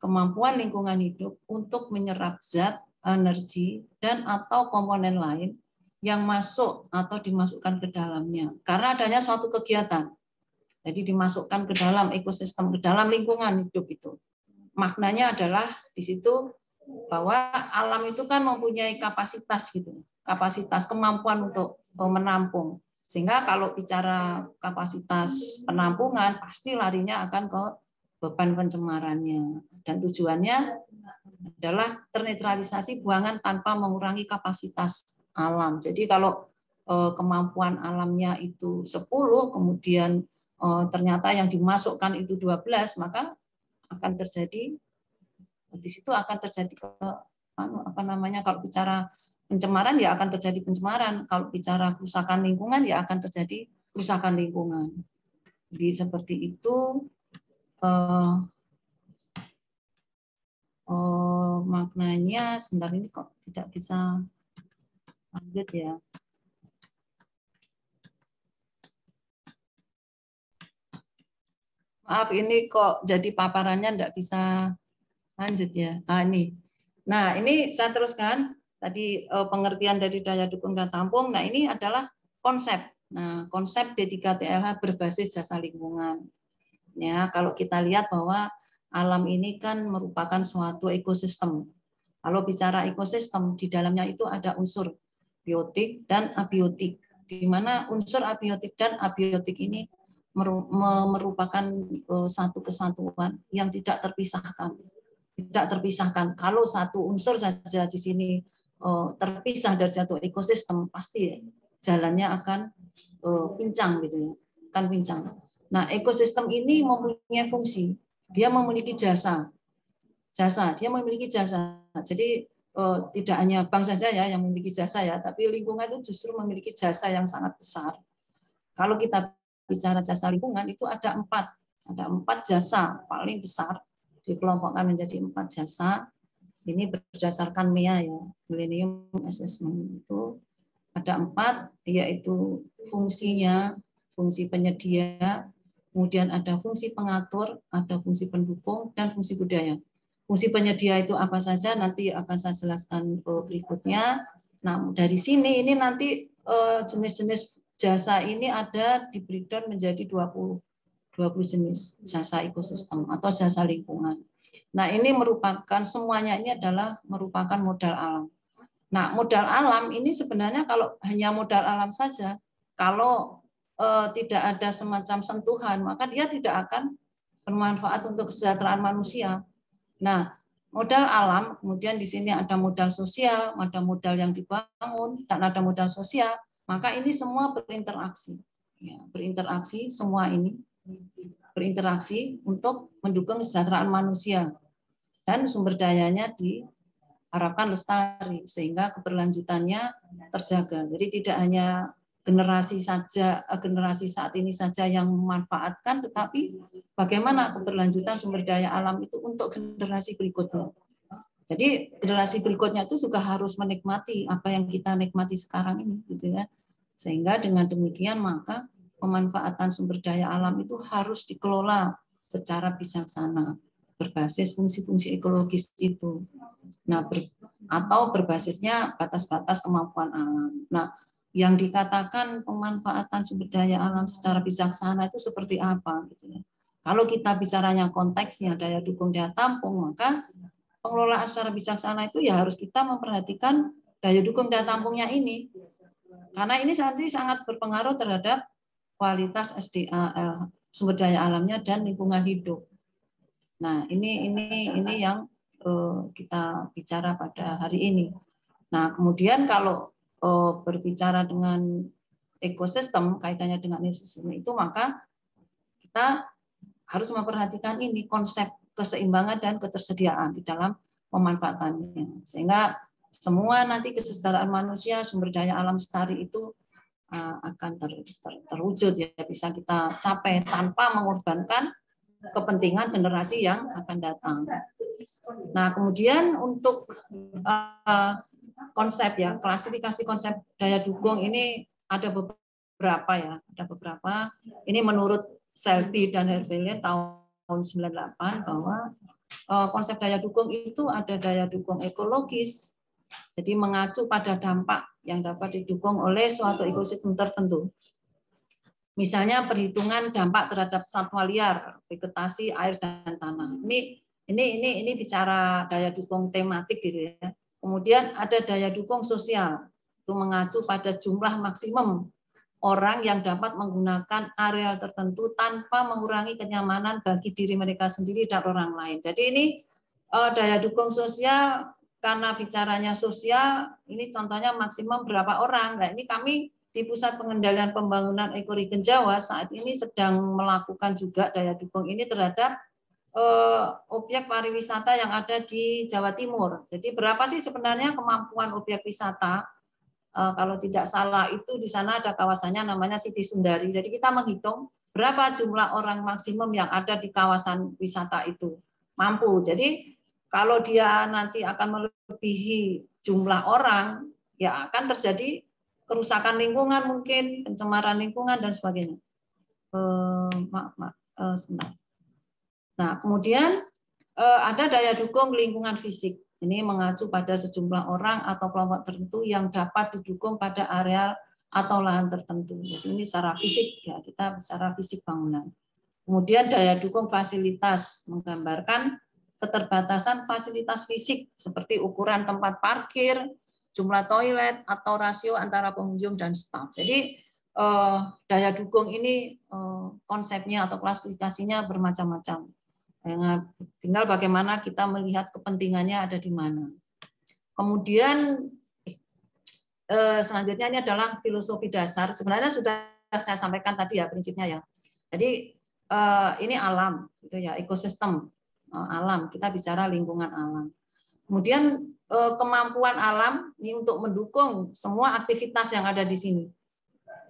kemampuan lingkungan hidup untuk menyerap zat, energi, dan atau komponen lain yang masuk atau dimasukkan ke dalamnya karena adanya suatu kegiatan. Jadi dimasukkan ke dalam ekosistem, ke dalam lingkungan hidup itu. Maknanya adalah di situ bahwa alam itu kan mempunyai kapasitas gitu, kapasitas kemampuan untuk menampung. Sehingga kalau bicara kapasitas penampungan pasti larinya akan ke beban pencemarannya. Dan tujuannya adalah ternetralisasi buangan tanpa mengurangi kapasitas alam. Jadi kalau kemampuan alamnya itu 10, kemudian ternyata yang dimasukkan itu 12, maka akan terjadi di situ akan terjadi kalau bicara pencemaran ya akan terjadi pencemaran, kalau bicara kerusakan lingkungan ya akan terjadi kerusakan lingkungan. Jadi seperti itu maknanya. Sebentar, ini kok tidak bisa lanjut ya. Maaf, ini kok jadi paparannya tidak bisa lanjut ya. Ini. Nah, ini saya teruskan. Tadi pengertian dari daya dukung dan tampung. Nah, ini adalah konsep. Nah, konsep D3TLH berbasis jasa lingkungan. Ya, kalau kita lihat bahwa alam ini kan merupakan suatu ekosistem. Kalau bicara ekosistem, di dalamnya itu ada unsur biotik dan abiotik, di mana unsur abiotik dan abiotik ini merupakan satu kesatuan yang tidak terpisahkan. Tidak terpisahkan. Kalau satu unsur saja di sini terpisah dari satu ekosistem, pasti jalannya akan pincang gitu ya, akan pincang. Nah, ekosistem ini mempunyai fungsi, dia memiliki jasa, dia memiliki jasa. Jadi tidak hanya bank saja ya yang memiliki jasa ya, tapi lingkungan itu justru memiliki jasa yang sangat besar. Kalau kita bicara jasa lingkungan itu ada empat jasa paling besar, dikelompokkan menjadi 4 jasa. Ini berdasarkan MEA ya, Millennium Assessment itu ada 4, yaitu fungsinya, fungsi penyedia, kemudian ada fungsi pengatur, ada fungsi pendukung, dan fungsi budaya. Fungsi penyedia itu apa saja nanti akan saya jelaskan berikutnya. Nah, dari sini ini nanti jenis-jenis jasa ini ada di breakdown menjadi 20 jenis jasa ekosistem atau jasa lingkungan. Nah, ini merupakan semuanya ini adalah merupakan modal alam. Nah, modal alam ini sebenarnya kalau hanya modal alam saja, kalau tidak ada semacam sentuhan, maka dia tidak akan bermanfaat untuk kesejahteraan manusia. Nah, modal alam, kemudian di sini ada modal sosial, ada modal yang dibangun, dan ada modal sosial, maka ini semua berinteraksi. Ya, berinteraksi, semua ini berinteraksi untuk mendukung kesejahteraan manusia. Dan sumber dayanya diharapkan lestari sehingga keberlanjutannya terjaga. Jadi tidak hanya generasi saat ini saja yang memanfaatkan, tetapi bagaimana keberlanjutan sumber daya alam itu untuk generasi berikutnya. Jadi generasi berikutnya itu juga harus menikmati apa yang kita nikmati sekarang ini, gitu ya. Sehingga dengan demikian maka pemanfaatan sumber daya alam itu harus dikelola secara bijaksana, berbasis fungsi-fungsi ekologis itu. Nah, atau berbasisnya batas-batas kemampuan alam. Nah, yang dikatakan pemanfaatan sumber daya alam secara bijaksana itu seperti apa gitu ya. Kalau kita bicaranya konteksnya daya dukung daya tampung, maka pengelolaan secara bijaksana itu ya harus kita memperhatikan daya dukung daya tampungnya ini. Karena ini nanti sangat berpengaruh terhadap kualitas SDA, sumber daya alamnya dan lingkungan hidup. Nah, ini yang kita bicara pada hari ini. Nah, kemudian kalau berbicara dengan ekosistem, kaitannya dengan ekosistem itu, maka kita harus memperhatikan ini konsep keseimbangan dan ketersediaan di dalam pemanfaatannya. Sehingga semua nanti kesejahteraan manusia, sumber daya alam lestari itu akan terwujud ya, bisa kita capai tanpa mengorbankan kepentingan generasi yang akan datang. Nah, kemudian untuk konsep ya, klasifikasi konsep daya dukung ini ada beberapa ya, ada beberapa. Ini menurut Selby dan Herbelin tahun 98 bahwa konsep daya dukung itu ada daya dukung ekologis, jadi mengacu pada dampak yang dapat didukung oleh suatu ekosistem tertentu. Misalnya perhitungan dampak terhadap satwa liar, vegetasi, air dan tanah. Ini bicara daya dukung tematik gitu ya. Kemudian ada daya dukung sosial, itu mengacu pada jumlah maksimum orang yang dapat menggunakan areal tertentu tanpa mengurangi kenyamanan bagi diri mereka sendiri dan orang lain. Jadi ini daya dukung sosial, karena bicaranya sosial, ini contohnya maksimum berapa orang. Nah, ini kami di Pusat Pengendalian Pembangunan Ekoregion Jawa saat ini sedang melakukan juga daya dukung ini terhadap objek pariwisata yang ada di Jawa Timur. Jadi berapa sih sebenarnya kemampuan objek wisata? Kalau tidak salah itu di sana ada kawasannya namanya Siti Sundari. Jadi kita menghitung berapa jumlah orang maksimum yang ada di kawasan wisata itu mampu. Jadi kalau dia nanti akan melebihi jumlah orang, ya akan terjadi kerusakan lingkungan mungkin, pencemaran lingkungan dan sebagainya. Sebentar. Nah, kemudian ada daya dukung lingkungan fisik. Ini mengacu pada sejumlah orang atau kelompok tertentu yang dapat didukung pada areal atau lahan tertentu. Jadi ini secara fisik ya, kita bicara fisik bangunan. Kemudian daya dukung fasilitas menggambarkan keterbatasan fasilitas fisik seperti ukuran tempat parkir, jumlah toilet, atau rasio antara pengunjung dan staf. Jadi daya dukung ini konsepnya atau klasifikasinya bermacam-macam. Tinggal bagaimana kita melihat kepentingannya ada di mana. Kemudian selanjutnya ini adalah filosofi dasar. Sebenarnya sudah saya sampaikan tadi ya prinsipnya ya. Jadi ini alam, gitu ya, ekosistem alam. Kita bicara lingkungan alam. Kemudian kemampuan alam ini untuk mendukung semua aktivitas yang ada di sini.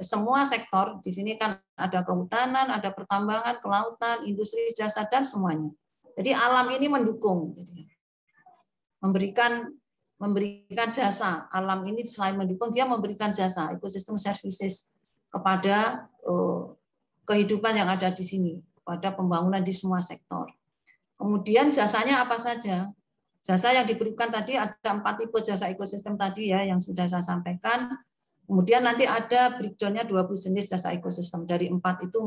Semua sektor di sini kan ada kehutanan, ada pertambangan, kelautan, industri, jasa dan semuanya. Jadi alam ini mendukung, memberikan jasa. Alam ini selain mendukung, dia memberikan jasa, ekosistem services kepada kehidupan yang ada di sini, kepada pembangunan di semua sektor. Kemudian jasanya apa saja? Jasa yang diberikan tadi ada 4 tipe jasa ekosistem tadi ya yang sudah saya sampaikan. Kemudian nanti ada breakdown-nya 20 jenis jasa ekosistem. Dari 4 itu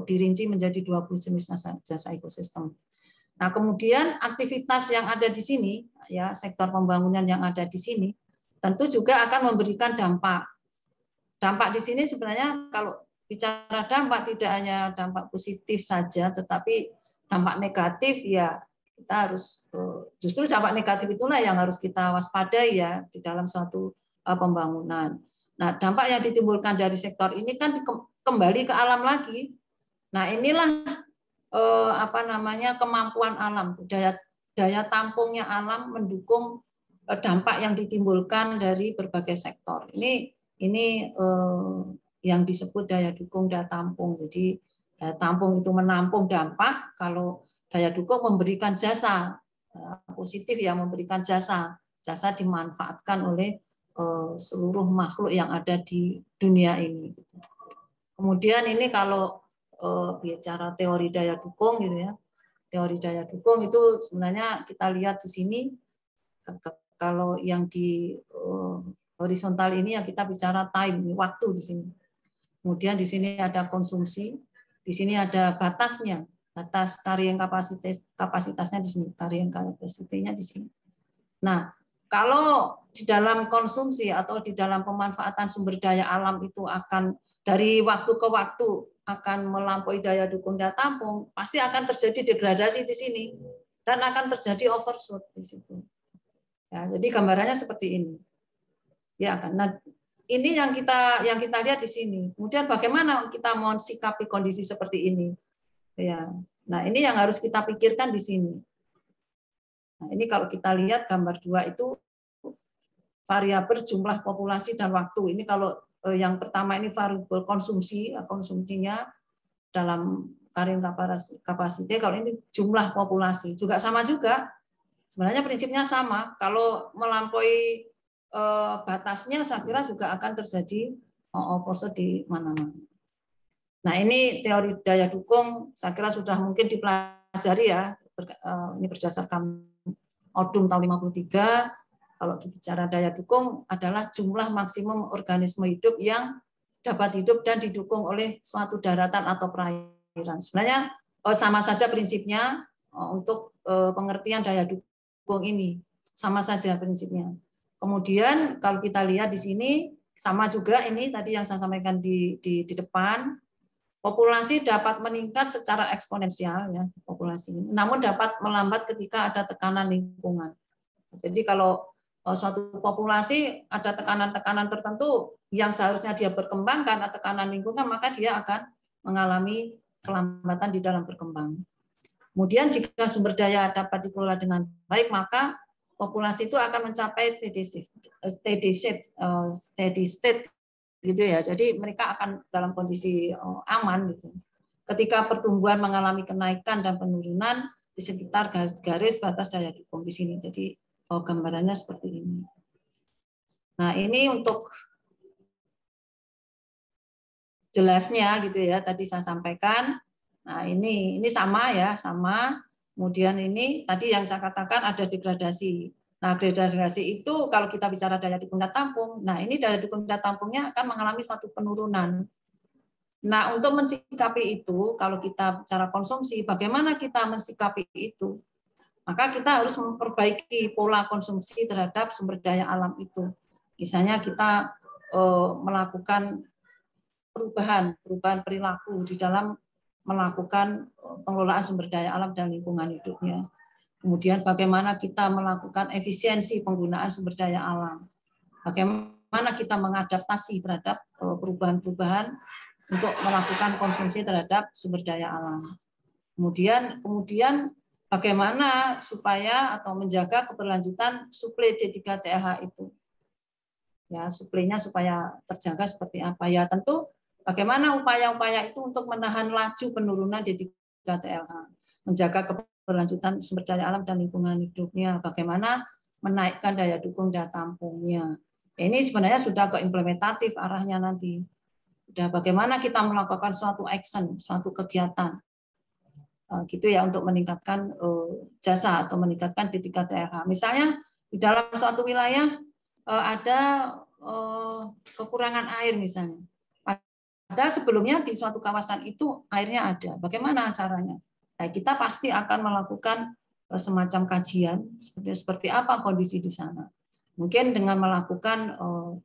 dirinci menjadi 20 jenis jasa ekosistem. Nah, kemudian aktivitas yang ada di sini ya, sektor pembangunan yang ada di sini tentu juga akan memberikan dampak. Dampak di sini sebenarnya kalau bicara dampak tidak hanya dampak positif saja, tetapi dampak negatif ya kita harus justru dampak negatif itulah yang harus kita waspadai ya di dalam suatu pembangunan. Nah, dampak yang ditimbulkan dari sektor ini kan kembali ke alam lagi. Nah, inilah kemampuan alam, daya tampungnya alam mendukung dampak yang ditimbulkan dari berbagai sektor. Ini yang disebut daya dukung daya tampung. Jadi daya tampung itu menampung dampak, kalau daya dukung memberikan jasa positif ya, memberikan jasa dimanfaatkan oleh seluruh makhluk yang ada di dunia ini. Kemudian ini kalau bicara teori daya dukung gitu ya, teori daya dukung itu sebenarnya kita lihat di sini kalau yang di horizontal ini ya kita bicara time, waktu di sini. Kemudian di sini ada konsumsi, di sini ada batasnya, batas carrying kapasitasnya di sini, carrying capacity-nya di sini. Nah, kalau di dalam konsumsi atau di dalam pemanfaatan sumber daya alam itu akan dari waktu ke waktu akan melampaui daya dukung daya tampung, pasti akan terjadi degradasi di sini dan akan terjadi overshoot di situ. Ya, jadi gambarannya seperti ini. Ya kan. Nah, ini yang kita lihat di sini. Kemudian bagaimana kita mau sikapi kondisi seperti ini? Ya. Nah, ini yang harus kita pikirkan di sini. Nah, ini kalau kita lihat gambar 2 itu variabel jumlah populasi dan waktu. Ini kalau yang pertama ini variabel konsumsi, konsumsinya dalam carrying capacity. Kalau ini jumlah populasi juga sama juga. Sebenarnya prinsipnya sama. Kalau melampaui batasnya, saya kira juga akan terjadi opposite di mana-mana. Nah, ini teori daya dukung, saya kira sudah mungkin dipelajari ya. Ini berdasarkan Odum tahun 53. Kalau bicara daya dukung adalah jumlah maksimum organisme hidup yang dapat hidup dan didukung oleh suatu daratan atau perairan. Sebenarnya sama saja prinsipnya untuk pengertian daya dukung ini. Sama saja prinsipnya. Kemudian kalau kita lihat di sini sama juga ini tadi yang saya sampaikan di depan, populasi dapat meningkat secara eksponensial ya populasi ini, namun dapat melambat ketika ada tekanan lingkungan. Jadi kalau suatu populasi ada tekanan-tekanan tertentu yang seharusnya dia berkembang karena tekanan lingkungan, maka dia akan mengalami kelambatan di dalam berkembang. Kemudian jika sumber daya dapat dikelola dengan baik, maka populasi itu akan mencapai steady state gitu ya. Jadi mereka akan dalam kondisi aman gitu. Ketika pertumbuhan mengalami kenaikan dan penurunan di sekitar garis batas daya dukung di sini. Jadi gambarannya seperti ini. Nah, ini untuk jelasnya gitu ya. Tadi saya sampaikan. Nah, ini sama ya, sama. Kemudian ini tadi yang saya katakan ada degradasi. Nah, degradasi itu kalau kita bicara daya dukung daya tampung, nah ini daya dukung daya tampungnya akan mengalami suatu penurunan. Nah, untuk mensikapi itu, kalau kita bicara konsumsi, bagaimana kita mensikapi itu? Maka kita harus memperbaiki pola konsumsi terhadap sumber daya alam itu. Misalnya kita melakukan perubahan perilaku di dalam melakukan pengelolaan sumber daya alam dan lingkungan hidupnya. Kemudian bagaimana kita melakukan efisiensi penggunaan sumber daya alam. Bagaimana kita mengadaptasi terhadap perubahan-perubahan untuk melakukan konsumsi terhadap sumber daya alam. Kemudian bagaimana supaya atau menjaga keberlanjutan suplai D3TLH itu. Ya, suplainya supaya terjaga seperti apa? Ya, tentu bagaimana upaya-upaya itu untuk menahan laju penurunan D3TLH, menjaga keberlanjutan sumber daya alam dan lingkungan hidupnya, bagaimana menaikkan daya dukung daya tampungnya. Ini sebenarnya sudah ke implementatif arahnya nanti. Sudah bagaimana kita melakukan suatu action, suatu kegiatan, gitu ya, untuk meningkatkan jasa atau meningkatkan D3TLH. Misalnya di dalam suatu wilayah ada kekurangan air misalnya. Padahal sebelumnya di suatu kawasan itu airnya ada. Bagaimana caranya? Nah, kita pasti akan melakukan semacam kajian seperti apa kondisi di sana. Mungkin dengan melakukan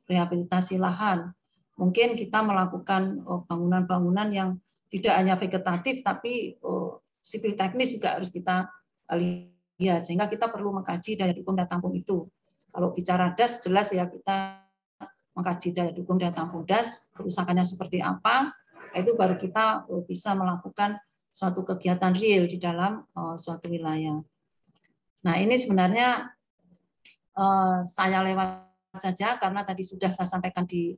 rehabilitasi lahan. Mungkin kita melakukan bangunan-bangunan yang tidak hanya vegetatif, tapi sipil teknis juga harus kita lihat. Sehingga kita perlu mengkaji daya dukung daya tampung itu. Kalau bicara DAS, jelas ya kita mengkaji daya dukung daya tampung DAS, kerusakannya seperti apa, itu baru kita bisa melakukan suatu kegiatan real di dalam suatu wilayah. Nah, ini sebenarnya saya lewat saja karena tadi sudah saya sampaikan di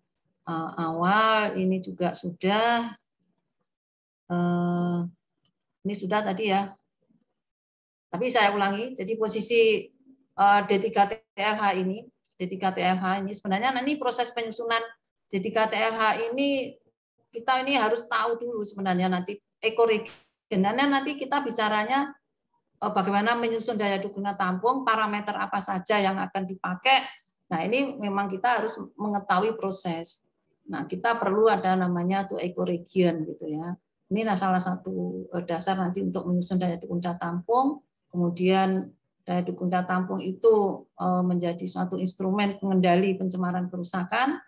awal, ini juga sudah, ini sudah tadi ya. Tapi saya ulangi, jadi posisi D3TLH ini sebenarnya ini proses penyusunan D3TLH ini kita ini harus tahu dulu sebenarnya nanti ekoregionalnya nanti kita bicaranya bagaimana menyusun daya dukung daya tampung, parameter apa saja yang akan dipakai. Nah, ini memang kita harus mengetahui proses. Nah, kita perlu ada namanya tuh ekoregion gitu ya. Ini salah satu dasar nanti untuk menyusun daya dukung daya tampung. Kemudian daya dukung daya tampung itu menjadi suatu instrumen pengendali pencemaran kerusakan.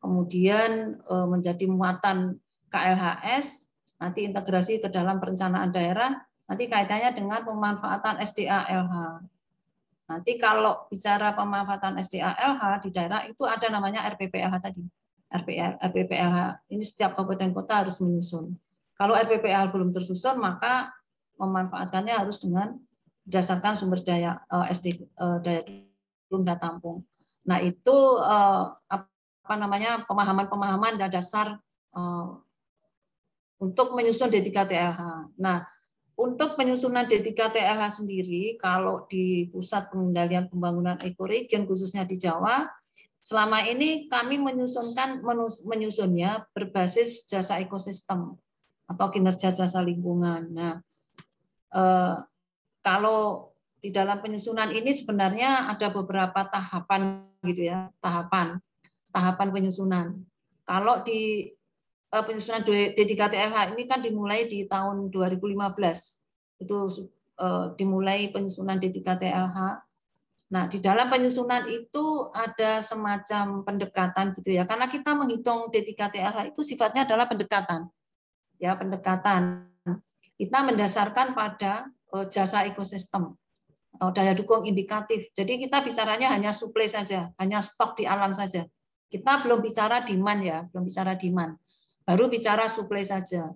Kemudian menjadi muatan KLHS, nanti integrasi ke dalam perencanaan daerah. Nanti kaitannya dengan pemanfaatan SDA-LH. Nanti kalau bicara pemanfaatan SDA-LH di daerah itu ada namanya RPPLH tadi. RPPLH ini setiap kabupaten kota harus menyusun. Kalau RPPLH belum tersusun maka memanfaatkannya harus dengan berdasarkan sumber daya daya dukung daya tampung. Nah itu apa namanya pemahaman dasar untuk menyusun D3TLH. Nah untuk penyusunan D3TLH sendiri, kalau di Pusat Pengendalian Pembangunan Ekoregion khususnya di Jawa, selama ini kami menyusunnya berbasis jasa ekosistem atau kinerja jasa lingkungan. Nah, kalau di dalam penyusunan ini sebenarnya ada beberapa tahapan gitu ya, tahapan penyusunan. Kalau di penyusunan D3TLH ini kan dimulai di tahun 2015. Itu dimulai penyusunan D3TLH. Nah, di dalam penyusunan itu ada semacam pendekatan gitu ya. Karena kita menghitung D3TLH itu sifatnya adalah pendekatan. Ya, pendekatan. Kita mendasarkan pada jasa ekosistem atau daya dukung indikatif. Jadi kita bicaranya hanya suplai saja, hanya stok di alam saja. Kita belum bicara demand ya, belum bicara demand. Baru bicara suplai saja.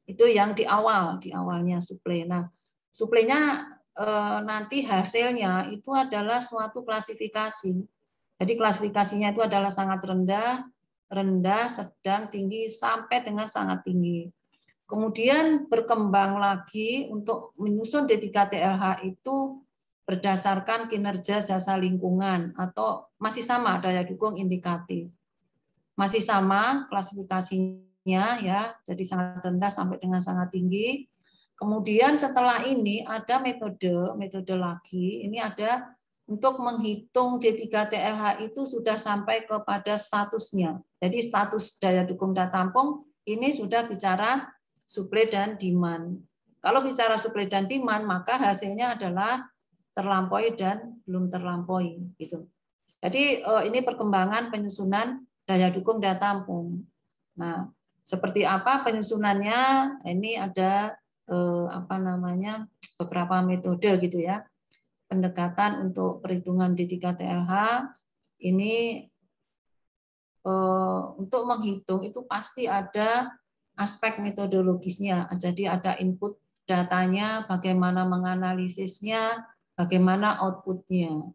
Itu yang di awalnya suplai. Nah, suplainya nanti hasilnya itu adalah suatu klasifikasi. Jadi klasifikasinya itu adalah sangat rendah, sedang, tinggi, sampai dengan sangat tinggi. Kemudian berkembang lagi untuk menyusun D3TLH itu berdasarkan kinerja jasa lingkungan atau masih sama daya dukung indikatif. Masih sama klasifikasinya ya, jadi sangat rendah sampai dengan sangat tinggi. Kemudian setelah ini ada metode lagi, ini ada untuk menghitung D3TLH itu sudah sampai kepada statusnya. Jadi status daya dukung daya tampung ini sudah bicara supply dan demand. Kalau bicara supply dan demand, maka hasilnya adalah terlampaui dan belum terlampaui. Gitu. Jadi ini perkembangan penyusunan daya dukung daya tampung. Nah, seperti apa penyusunannya? Ini ada beberapa metode gitu ya. Pendekatan untuk perhitungan D3 TLH ini untuk menghitung itu pasti ada aspek metodologisnya. Jadi ada input datanya, bagaimana menganalisisnya, bagaimana outputnya.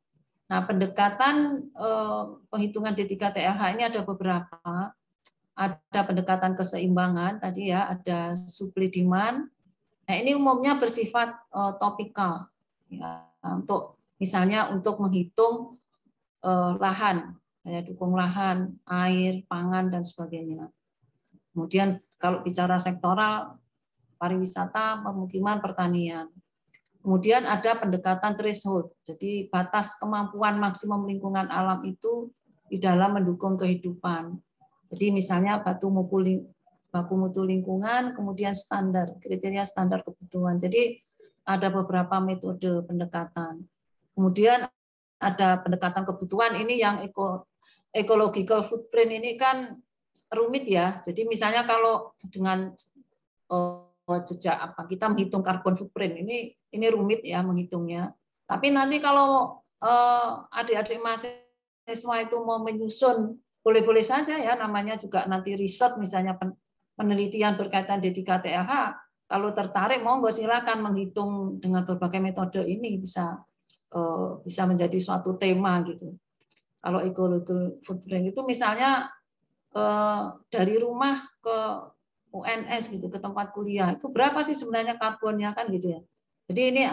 Nah, pendekatan penghitungan D3 TLH ini ada beberapa. Ada pendekatan keseimbangan tadi ya, ada supply demand. Nah, ini umumnya bersifat topikal ya, untuk misalnya untuk menghitung lahan, daya dukung lahan, air, pangan dan sebagainya. Kemudian kalau bicara sektoral, pariwisata, pemukiman, pertanian. Kemudian ada pendekatan threshold, jadi batas kemampuan maksimum lingkungan alam itu di dalam mendukung kehidupan. Jadi misalnya baku mutu lingkungan, kemudian standar, kriteria standar kebutuhan. Jadi ada beberapa metode pendekatan. Kemudian ada pendekatan kebutuhan, ini yang ecological footprint ini kan rumit ya. Jadi misalnya kalau dengan jejak apa kita menghitung carbon footprint ini rumit ya menghitungnya. Tapi nanti kalau adik-adik mahasiswa itu mau menyusun, boleh-boleh saja ya, namanya juga nanti riset misalnya penelitian berkaitan D3 TLH. Kalau tertarik monggo silakan menghitung dengan berbagai metode ini bisa menjadi suatu tema gitu. Kalau ecological footprint itu misalnya dari rumah ke UNS gitu, ke tempat kuliah itu berapa sih sebenarnya karbonnya kan gitu ya. Jadi ini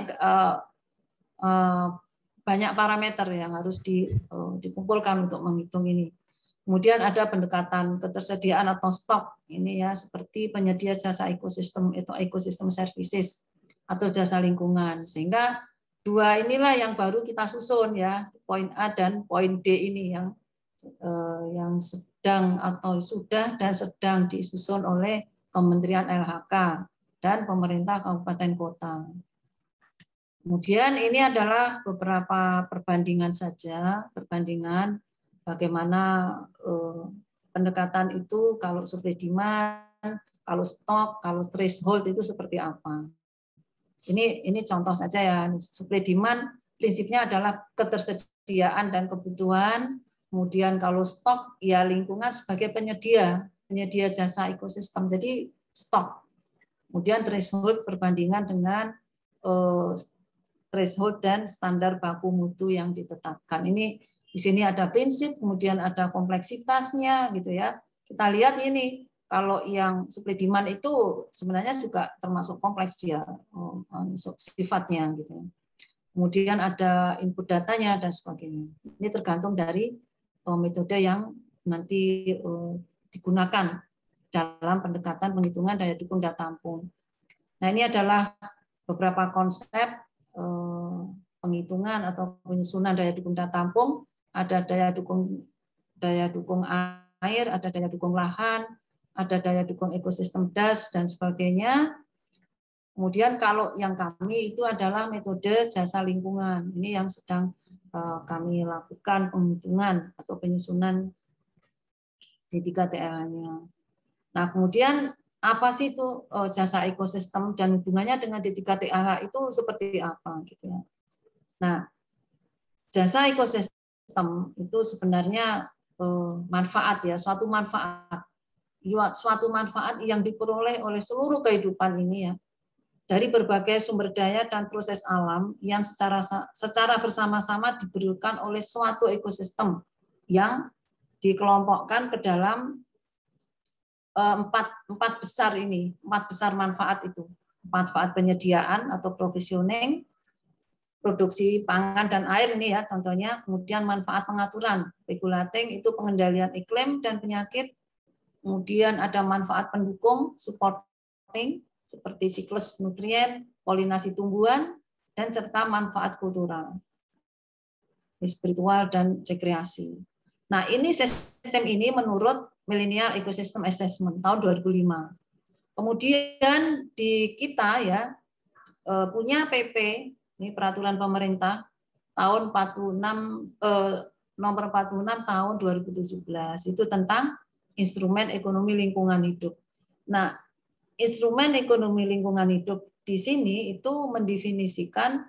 banyak parameter yang harus dikumpulkan untuk menghitung ini. Kemudian ada pendekatan ketersediaan atau stok ini ya, seperti penyedia jasa ekosistem atau ecosystem services atau jasa lingkungan. Sehingga dua inilah yang baru kita susun ya, poin A dan poin D ini yang sedang atau sudah dan sedang disusun oleh Kementerian LHK dan pemerintah kabupaten kota. Kemudian ini adalah beberapa perbandingan saja, perbandingan bagaimana pendekatan itu kalau supply demand, kalau stok, kalau threshold itu seperti apa. Ini contoh saja ya, supply demand prinsipnya adalah ketersediaan dan kebutuhan. Kemudian kalau stok, ya lingkungan sebagai penyedia jasa ekosistem, jadi stok. Kemudian threshold perbandingan dengan threshold dan standar baku mutu yang ditetapkan. Ini di sini ada prinsip, kemudian ada kompleksitasnya, gitu ya. Kita lihat ini, kalau yang supply demand itu sebenarnya juga termasuk kompleks dia sifatnya, gitu. Kemudian ada input datanya dan sebagainya. Ini tergantung dari metode yang nanti digunakan dalam pendekatan penghitungan daya dukung daya tampung. Nah, ini adalah beberapa konsep penghitungan atau penyusunan daya dukung daya tampung. Ada daya dukung air, ada daya dukung lahan, ada daya dukung ekosistem das dan sebagainya. Kemudian kalau yang kami itu adalah metode jasa lingkungan. Ini yang sedang kami lakukan penghitungan atau penyusunan D3 TLH-nya. Nah, kemudian apa sih itu jasa ekosistem dan hubungannya dengan D3 TLH itu seperti apa gitu ya. Nah, jasa ekosistem itu sebenarnya manfaat ya, suatu manfaat yang diperoleh oleh seluruh kehidupan ini ya, dari berbagai sumber daya dan proses alam yang secara bersama-sama diberikan oleh suatu ekosistem yang dikelompokkan ke dalam empat besar manfaat itu. Manfaat penyediaan atau provisioning, produksi pangan dan air ini ya contohnya, kemudian manfaat pengaturan, regulating itu pengendalian iklim dan penyakit, kemudian ada manfaat pendukung, supporting, seperti siklus nutrien, polinasi tumbuhan, dan serta manfaat kultural, spiritual, dan rekreasi. Nah, ini sistem ini menurut Millennial Ecosystem Assessment tahun 2005. Kemudian di kita ya punya PP, ini peraturan pemerintah tahun 46 nomor 46 tahun 2017 itu tentang instrumen ekonomi lingkungan hidup. Nah, instrumen ekonomi lingkungan hidup di sini itu mendefinisikan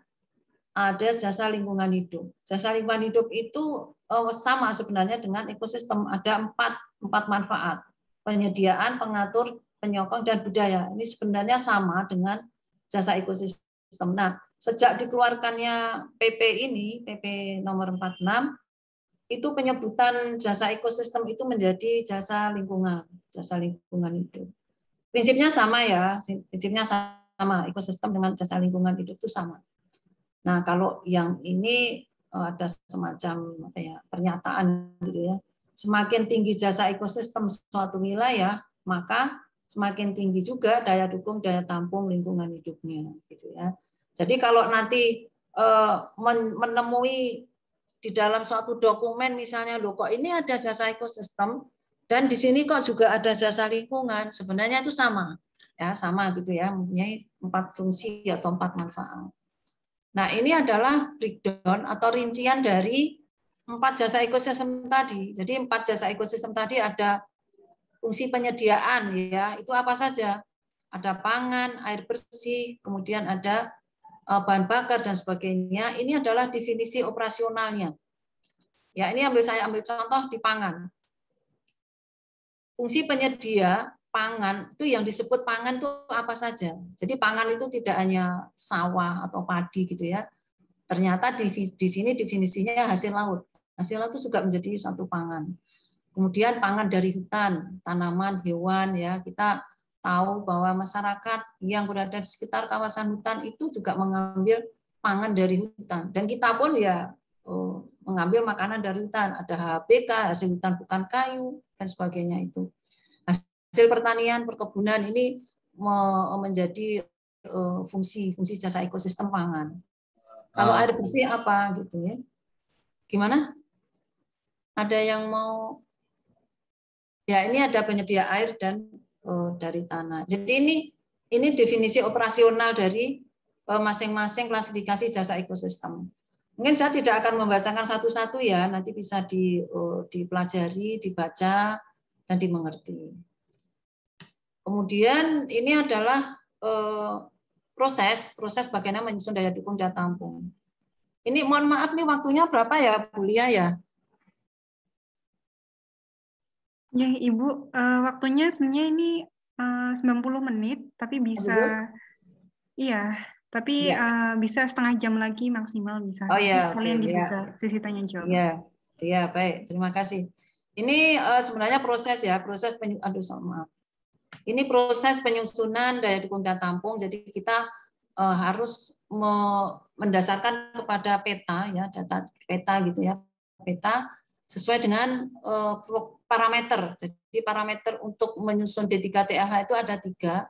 ada jasa lingkungan hidup. Jasa lingkungan hidup itu sama sebenarnya dengan ekosistem. Ada empat manfaat: penyediaan, pengatur, penyokong, dan budaya. Ini sebenarnya sama dengan jasa ekosistem. Nah, sejak dikeluarkannya PP ini, PP nomor 46, itu penyebutan jasa ekosistem itu menjadi jasa lingkungan hidup. Prinsipnya sama ya, prinsipnya sama, ekosistem dengan jasa lingkungan hidup itu sama. Nah, kalau yang ini ada semacam pernyataan gitu ya. Semakin tinggi jasa ekosistem suatu wilayah, maka semakin tinggi juga daya dukung, daya tampung lingkungan hidupnya gitu ya. Jadi kalau nanti menemui di dalam suatu dokumen misalnya, loh kok ini ada jasa ekosistem dan di sini kok juga ada jasa lingkungan, sebenarnya itu sama. Ya, sama gitu ya, mempunyai 4 fungsi atau 4 manfaat. Nah, ini adalah breakdown atau rincian dari 4 jasa ekosistem tadi. Jadi 4 jasa ekosistem tadi ada fungsi penyediaan ya, itu apa saja? Ada pangan, air bersih, kemudian ada bahan bakar dan sebagainya. Ini adalah definisi operasionalnya. Ya, ini saya ambil contoh di pangan. Fungsi penyedia pangan itu yang disebut pangan itu apa saja. Jadi pangan itu tidak hanya sawah atau padi gitu ya. Ternyata di sini definisinya hasil laut. Hasil laut itu juga menjadi satu pangan. Kemudian pangan dari hutan, tanaman, hewan ya. Kita tahu bahwa masyarakat yang berada di sekitar kawasan hutan itu juga mengambil pangan dari hutan. Dan kita pun ya mengambil makanan dari hutan. Ada HBK, hasil hutan bukan kayu dan sebagainya itu. Hasil pertanian, perkebunan ini menjadi fungsi jasa ekosistem pangan. Kalau air bersih apa gitu ya? Gimana? Ada yang mau? Ya, ini ada penyedia air dan dari tanah. Jadi ini definisi operasional dari masing-masing klasifikasi jasa ekosistem. Mungkin saya tidak akan membacakan satu-satu ya, nanti bisa dipelajari, dibaca, dan dimengerti. Kemudian ini adalah proses bagaimana menyusun daya dukung daya tampung. Ini mohon maaf nih waktunya berapa ya Bu Lia ya? Ya Ibu, waktunya sebenarnya ini 90 menit, tapi bisa, iya, tapi Ya. bisa setengah jam lagi maksimal bisa. Oh ya, kalian oke, dibuka sesi tanya jawab. Iya, baik, terima kasih. Ini sebenarnya proses ya, Ini proses penyusunan daya dukung daya tampung. Jadi kita harus mendasarkan kepada peta ya, data peta gitu ya, peta sesuai dengan parameter. Jadi parameter untuk menyusun D3TLH itu ada 3.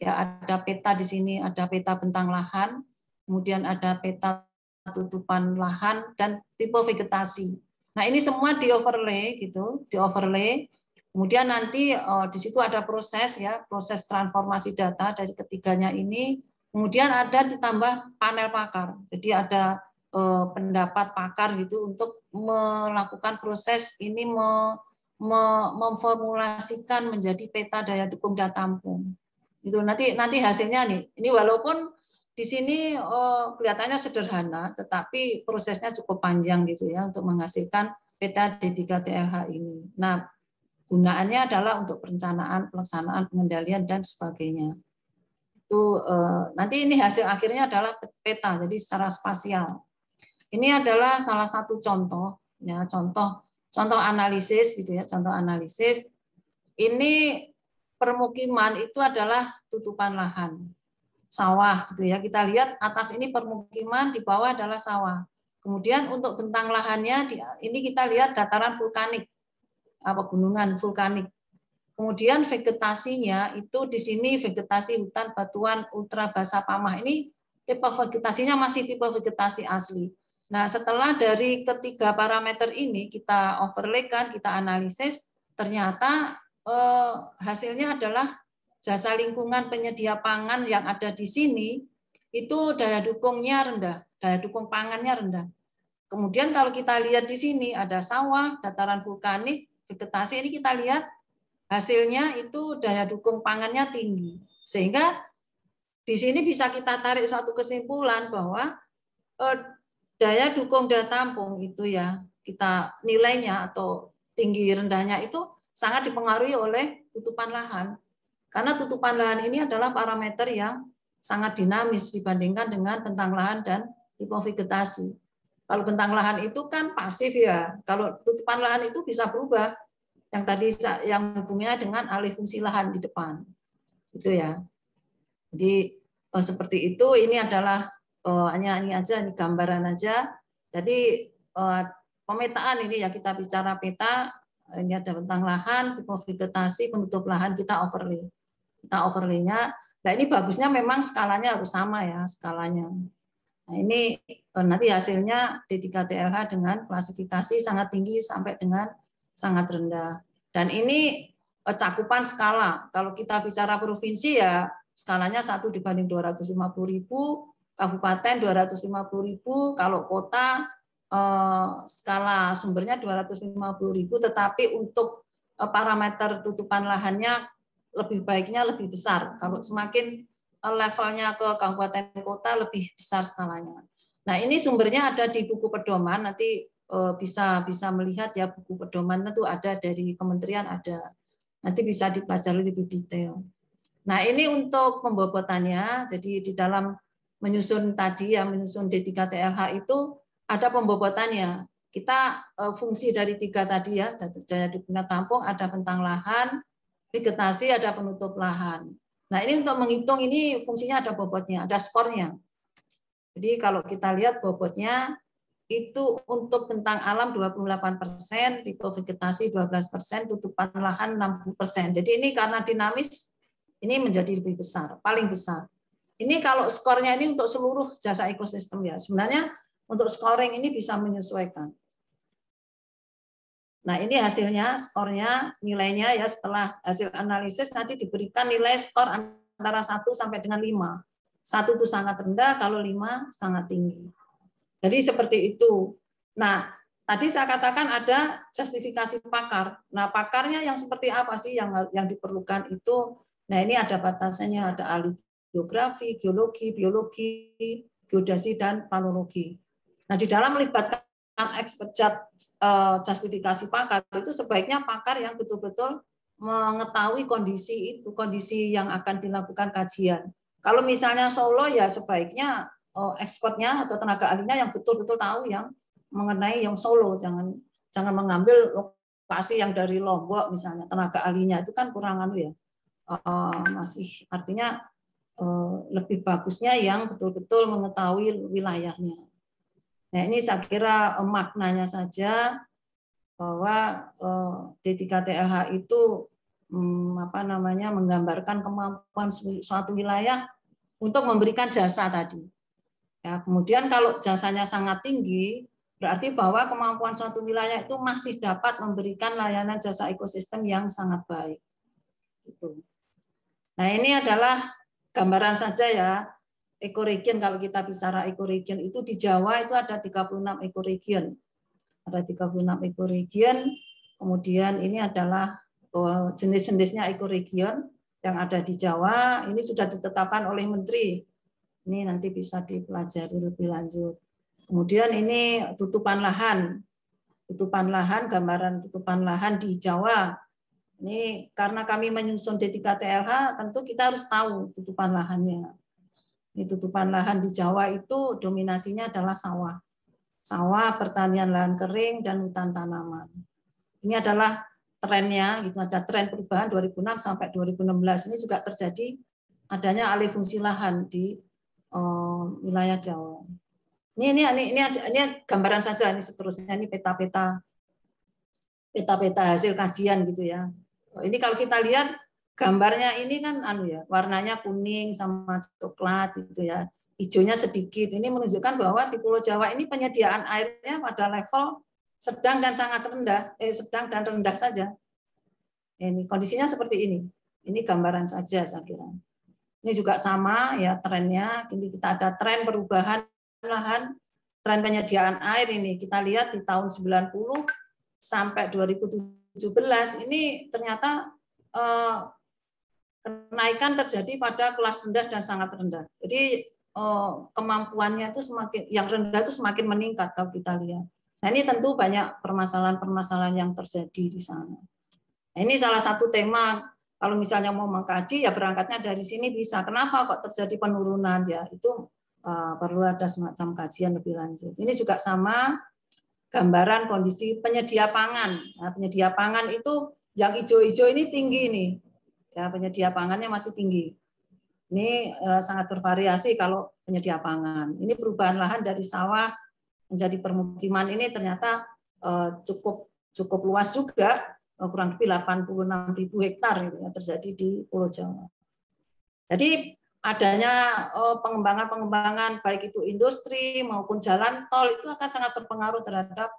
Ya, ada peta di sini, ada peta bentang lahan, kemudian ada peta tutupan lahan dan tipe vegetasi. Nah, ini semua di-overlay gitu, di-overlay. Kemudian nanti di situ ada proses ya, proses transformasi data dari ketiganya ini. Kemudian ada ditambah panel pakar. Jadi ada pendapat pakar gitu untuk melakukan proses ini memformulasikan menjadi peta daya dukung daya tampung. Itu nanti hasilnya nih. Ini walaupun di sini kelihatannya sederhana, tetapi prosesnya cukup panjang gitu ya untuk menghasilkan peta D3TLH ini. Nah, gunaannya adalah untuk perencanaan, pelaksanaan, pengendalian dan sebagainya. Itu nanti ini hasil akhirnya adalah peta, jadi secara spasial. Ini adalah salah satu contoh, ya contoh analisis gitu ya, contoh analisis. Ini permukiman itu adalah tutupan lahan, sawah gitu ya. Kita lihat atas ini permukiman, di bawah adalah sawah. Kemudian untuk bentang lahannya ini kita lihat dataran vulkanik, pegunungan vulkanik. Kemudian vegetasinya itu di sini vegetasi hutan batuan ultra basah pamah. Ini tipe vegetasinya masih tipe vegetasi asli. Nah, setelah dari ketiga parameter ini kita overlaykan, kita analisis, ternyata hasilnya adalah jasa lingkungan penyedia pangan yang ada di sini itu daya dukungnya rendah, daya dukung pangannya rendah. Kemudian kalau kita lihat di sini ada sawah, dataran vulkanik, vegetasi, ini kita lihat hasilnya itu daya dukung pangannya tinggi. Sehingga di sini bisa kita tarik suatu kesimpulan bahwa daya dukung daya tampung itu ya kita nilainya atau tinggi rendahnya itu sangat dipengaruhi oleh tutupan lahan. Karena tutupan lahan ini adalah parameter yang sangat dinamis dibandingkan dengan bentang lahan dan tipe vegetasi. Kalau bentang lahan itu kan pasif ya. Kalau tutupan lahan itu bisa berubah. Yang tadi yang hubungannya dengan alih fungsi lahan di depan. Itu ya. Jadi seperti itu. Ini adalah hanya ini aja, ini gambaran aja. Jadi pemetaan ini ya, kita bicara peta. Ini ada bentang lahan, tipe vegetasi, penutup lahan, kita overlay. Kita overlay-nya. Nah ini bagusnya memang skalanya harus sama ya, skalanya. Nah ini nanti hasilnya D3TLH dengan klasifikasi sangat tinggi sampai dengan sangat rendah. Dan ini cakupan skala. Kalau kita bicara provinsi ya skalanya 1:250.000, kabupaten 250.000, kalau kota skala sumbernya 250.000, tetapi untuk parameter tutupan lahannya lebih baiknya lebih besar. Kalau semakin levelnya ke kabupaten kota lebih besar skalanya. Nah ini sumbernya ada di buku pedoman, nanti bisa melihat ya, buku pedoman itu ada dari kementerian, ada, nanti bisa dipelajari lebih detail. Nah ini untuk pembobotannya, jadi di dalam menyusun tadi ya, menyusun D3TLH itu ada pembobotannya. Kita fungsi dari 3 tadi ya, daya dukung tampung, ada bentang lahan, vegetasi, ada penutup lahan. Nah ini untuk menghitung ini fungsinya ada bobotnya, ada skornya. Jadi kalau kita lihat bobotnya itu untuk bentang alam 28%, tipe vegetasi 12%, tutupan lahan 60%. Jadi ini karena dinamis, ini menjadi lebih besar, paling besar. Ini kalau skornya ini untuk seluruh jasa ekosistem ya. Sebenarnya untuk scoring ini bisa menyesuaikan. Nah ini hasilnya, skornya, nilainya ya setelah hasil analisis nanti diberikan nilai skor antara 1 sampai dengan 5. 1 itu sangat rendah, kalau 5 sangat tinggi. Jadi seperti itu. Nah tadi saya katakan ada justifikasi pakar. Nah pakarnya yang seperti apa sih yang diperlukan itu? Nah ini ada batasannya, ada ahli geografi, geologi, biologi, geodesi, dan planologi. Nah di dalam melibatkan expert justifikasi pakar itu sebaiknya pakar yang betul-betul mengetahui kondisi itu, kondisi yang akan dilakukan kajian. Kalau misalnya Solo ya sebaiknya expertnya atau tenaga ahlinya yang betul-betul tahu yang mengenai yang Solo, jangan mengambil lokasi yang dari Lombok misalnya, tenaga ahlinya itu kan kurang ya. Masih artinya lebih bagusnya yang betul-betul mengetahui wilayahnya. Nah ini saya kira maknanya saja bahwa D3TLH itu menggambarkan kemampuan suatu wilayah untuk memberikan jasa tadi. Ya, kemudian kalau jasanya sangat tinggi, berarti bahwa kemampuan suatu wilayah itu masih dapat memberikan layanan jasa ekosistem yang sangat baik. Nah ini adalah gambaran saja ya. Ekoregion, kalau kita bicara ekoregion itu di Jawa itu ada 36 ekoregion. Ada 36 ekoregion. Kemudian ini adalah jenis-jenisnya ekoregion yang ada di Jawa. Ini sudah ditetapkan oleh Menteri. Ini nanti bisa dipelajari lebih lanjut. Kemudian ini tutupan lahan. Tutupan lahan, gambaran tutupan lahan di Jawa. Ini karena kami menyusun D3TLH, tentu kita harus tahu tutupan lahannya. Ini tutupan lahan di Jawa itu dominasinya adalah sawah. Sawah, pertanian lahan kering, dan hutan tanaman. Ini adalah trennya, gitu. Ada tren perubahan 2006 sampai 2016. Ini juga terjadi adanya alih fungsi lahan di wilayah Jawa. Ini gambaran saja, ini seterusnya ini peta-peta hasil kajian gitu ya. Ini kalau kita lihat gambarnya ini kan warnanya kuning sama coklat gitu ya. Hijaunya sedikit. Ini menunjukkan bahwa di Pulau Jawa ini penyediaan airnya pada level sedang dan sangat rendah, sedang dan rendah saja. Ini kondisinya seperti ini. Ini gambaran saja saya kira. Ini juga sama ya trennya. Ini kita ada tren perubahan lahan, tren penyediaan air ini. Kita lihat di tahun 90 sampai 2017 ini ternyata kenaikan terjadi pada kelas rendah dan sangat rendah. Jadi kemampuannya itu semakin yang rendah itu semakin meningkat kalau kita lihat. Nah, ini tentu banyak permasalahan-permasalahan yang terjadi di sana. Nah, ini salah satu tema kalau misalnya mau mengkaji ya berangkatnya dari sini bisa. Kenapa kok terjadi penurunan ya? Itu perlu ada semacam kajian lebih lanjut. Ini juga sama gambaran kondisi penyedia pangan. Nah, penyedia pangan itu yang hijau-hijau ini tinggi nih. Ya, penyedia pangannya masih tinggi. Ini sangat bervariasi kalau penyedia pangan. Ini perubahan lahan dari sawah menjadi permukiman ini ternyata cukup luas juga, kurang lebih 86.000 hektar yang terjadi di Pulau Jawa. Jadi adanya pengembangan baik itu industri maupun jalan tol itu akan sangat berpengaruh terhadap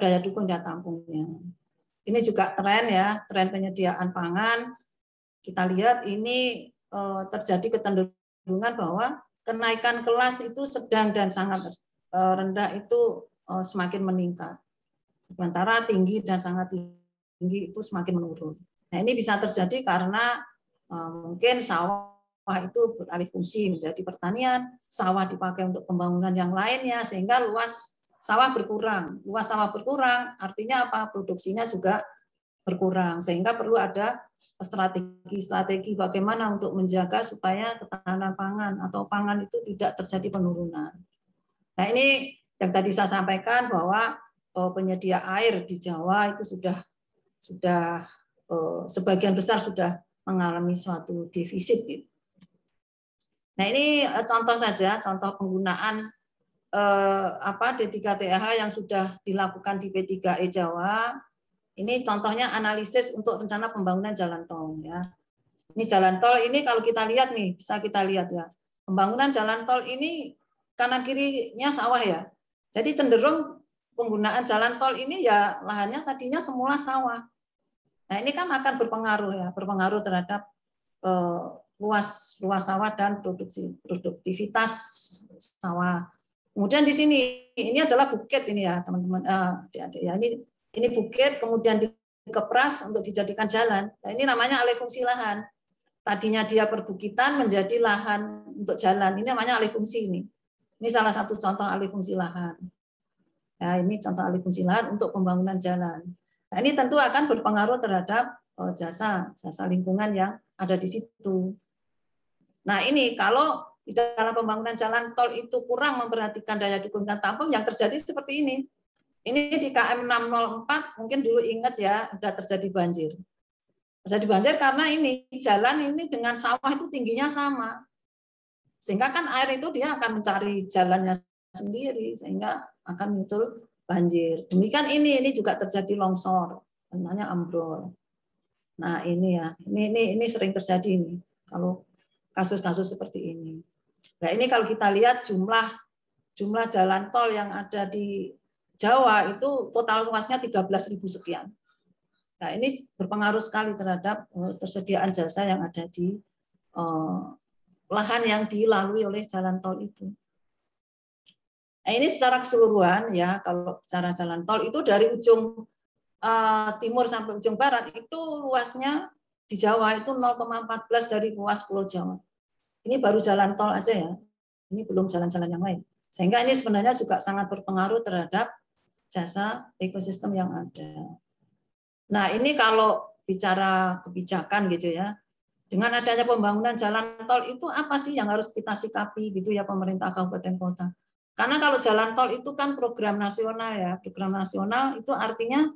daya dukung daya tampungnya. Ini juga tren ya, tren penyediaan pangan. Kita lihat ini terjadi kecenderungan bahwa kenaikan kelas itu sedang dan sangat rendah itu semakin meningkat. Sementara tinggi dan sangat tinggi itu semakin menurun. Nah, ini bisa terjadi karena mungkin sawah itu beralih fungsi menjadi pertanian, sawah dipakai untuk pembangunan yang lainnya, sehingga luas sawah berkurang. Luas sawah berkurang, artinya apa? Produksinya juga berkurang, sehingga perlu ada strategi bagaimana untuk menjaga supaya ketahanan pangan atau pangan itu tidak terjadi penurunan. Nah, ini yang tadi saya sampaikan bahwa penyedia air di Jawa itu sudah sebagian besar sudah mengalami suatu defisit. Gitu. Nah, ini contoh saja, contoh penggunaan D3TLH yang sudah dilakukan di P3E Jawa. Ini contohnya analisis untuk rencana pembangunan jalan tol ya. Ini jalan tol ini kalau kita lihat nih, bisa kita lihat ya. Pembangunan jalan tol ini kanan kirinya sawah ya. Jadi cenderung penggunaan jalan tol ini ya lahannya tadinya semula sawah. Nah, ini kan akan berpengaruh terhadap luas sawah dan produktivitas sawah. Kemudian di sini ini adalah bukit ini ya, teman-teman. Adik-adik ya. Ini bukit, kemudian dikepras untuk dijadikan jalan. Nah, ini namanya alih fungsi lahan. Tadinya dia perbukitan menjadi lahan untuk jalan. Ini namanya alih fungsi ini. Ini salah satu contoh alih fungsi lahan. Ya, ini contoh alih fungsi lahan untuk pembangunan jalan. Nah, ini tentu akan berpengaruh terhadap jasa lingkungan yang ada di situ. Nah, ini kalau di dalam pembangunan jalan tol itu kurang memperhatikan daya dukung dan tampung, yang terjadi seperti ini. Ini di KM 604 mungkin dulu ingat ya, sudah terjadi banjir. Terjadi banjir karena ini jalan ini dengan sawah itu tingginya sama. Sehingga kan air itu dia akan mencari jalannya sendiri sehingga akan muncul banjir. Demikian ini juga terjadi longsor, namanya ambrol. Nah, ini ya. Ini sering terjadi ini kalau kasus-kasus seperti ini. Nah, ini kalau kita lihat jumlah jalan tol yang ada di Jawa itu total luasnya 13.000 sekian. Nah, ini berpengaruh sekali terhadap tersediaan jasa yang ada di lahan yang dilalui oleh jalan tol itu. Nah, ini secara keseluruhan ya, kalau bicara jalan tol itu dari ujung timur sampai ujung barat itu luasnya di Jawa itu 0,14 dari luas Pulau Jawa. Ini baru jalan tol aja ya. Ini belum jalan-jalan yang lain. Sehingga ini sebenarnya juga sangat berpengaruh terhadap jasa ekosistem yang ada. Nah, ini kalau bicara kebijakan gitu ya, dengan adanya pembangunan jalan tol itu apa sih yang harus kita sikapi gitu ya pemerintah kabupaten kota? Karena kalau jalan tol itu kan program nasional ya, program nasional itu artinya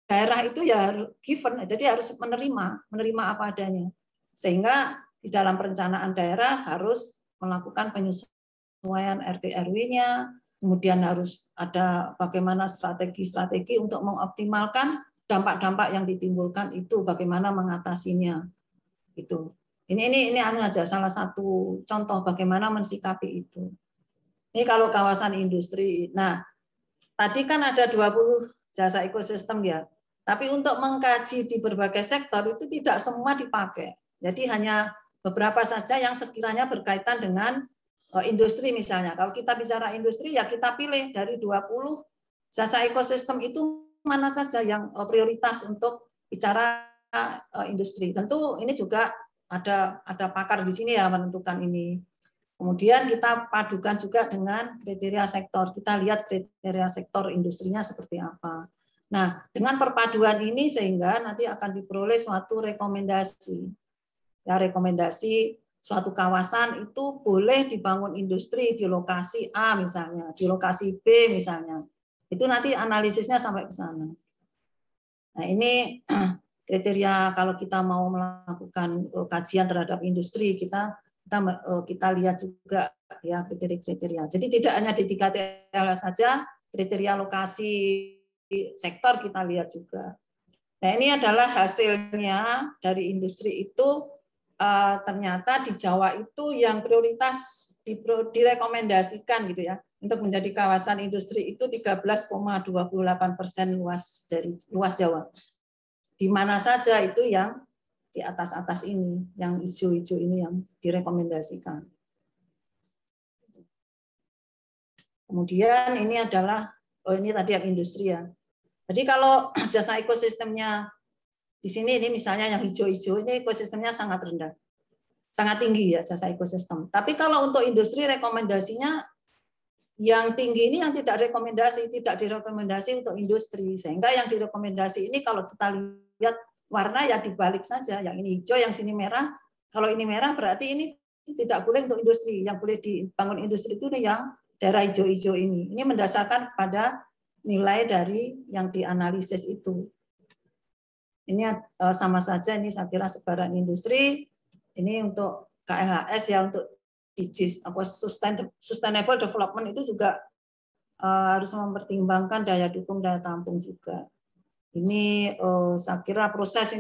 daerah itu ya given, jadi harus menerima apa adanya. Sehingga di dalam perencanaan daerah harus melakukan penyesuaian RT/RW-nya, kemudian harus ada bagaimana strategi-strategi untuk mengoptimalkan dampak-dampak yang ditimbulkan itu, bagaimana mengatasinya. Itu. Ini aja salah satu contoh bagaimana mensikapi itu. Ini kalau kawasan industri. Nah, tadi kan ada 20 jasa ekosistem ya. Tapi untuk mengkaji di berbagai sektor itu tidak semua dipakai. Jadi hanya beberapa saja yang sekiranya berkaitan dengan industri misalnya. Kalau kita bicara industri ya kita pilih dari 20 jasa ekosistem itu mana saja yang prioritas untuk bicara industri. Tentu ini juga ada pakar di sini ya menentukan ini. Kemudian kita padukan juga dengan kriteria sektor. Kita lihat kriteria sektor industrinya seperti apa. Nah, dengan perpaduan ini sehingga nanti akan diperoleh suatu rekomendasi. Ya, rekomendasi suatu kawasan itu boleh dibangun industri di lokasi A misalnya, di lokasi B misalnya. Itu nanti analisisnya sampai ke sana. Nah, ini kriteria kalau kita mau melakukan kajian terhadap industri, kita lihat juga ya kriteria-kriteria. Jadi tidak hanya di 3TL saja, kriteria lokasi sektor kita lihat juga. Nah, ini adalah hasilnya dari industri itu. Ternyata di Jawa itu yang prioritas direkomendasikan gitu ya untuk menjadi kawasan industri itu 13,28% luas Jawa. Di mana saja itu yang di atas ini, yang hijau-hijau ini yang direkomendasikan. Kemudian ini adalah ini tadi yang industri ya. Jadi kalau jasa ekosistemnya di sini ini misalnya yang hijau-hijau ini ekosistemnya sangat rendah. Sangat tinggi ya jasa ekosistem. Tapi kalau untuk industri rekomendasinya yang tinggi ini yang tidak direkomendasi untuk industri. Sehingga yang direkomendasi ini kalau kita lihat warna ya dibalik saja. Yang ini hijau, yang sini merah. Kalau ini merah berarti ini tidak boleh untuk industri. Yang boleh dibangun industri itu yang daerah hijau-hijau ini. Ini mendasarkan pada nilai dari yang dianalisis itu. Ini sama saja, ini saya kira sebaran industri. Ini untuk KLHS ya, untuk sustainable development itu juga harus mempertimbangkan daya dukung, daya tampung juga. Ini saya kira proses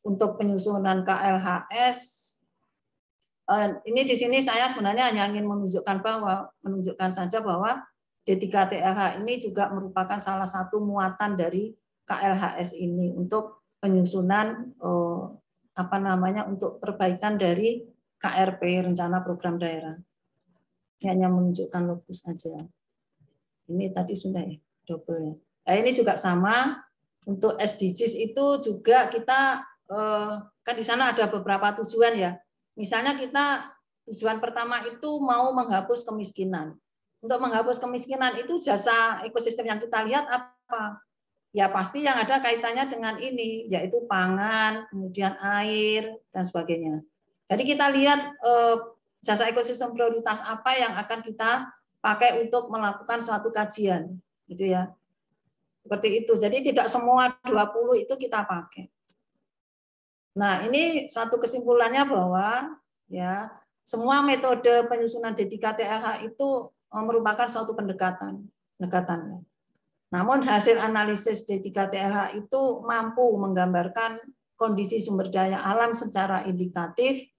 untuk penyusunan KLHS. Ini di sini saya sebenarnya hanya ingin menunjukkan saja bahwa D3TLH ini juga merupakan salah satu muatan dari KLHS ini untuk penyusunan untuk perbaikan dari KRP, rencana program daerah. Ini hanya menunjukkan logus saja. Ini tadi sudah ya, double ya. Nah, ini juga sama untuk SDGs itu juga kita kan di sana ada beberapa tujuan ya. Misalnya kita tujuan pertama itu mau menghapus kemiskinan. Untuk menghapus kemiskinan itu jasa ekosistem yang kita lihat apa? Ya pasti yang ada kaitannya dengan ini, yaitu pangan, kemudian air, dan sebagainya. Jadi kita lihat jasa ekosistem prioritas apa yang akan kita pakai untuk melakukan suatu kajian, gitu ya. Seperti itu. Jadi tidak semua 20 itu kita pakai. Nah, ini suatu kesimpulannya bahwa ya semua metode penyusunan D3TLH itu merupakan suatu pendekatannya. Namun hasil analisis D3TLH itu mampu menggambarkan kondisi sumber daya alam secara indikatif,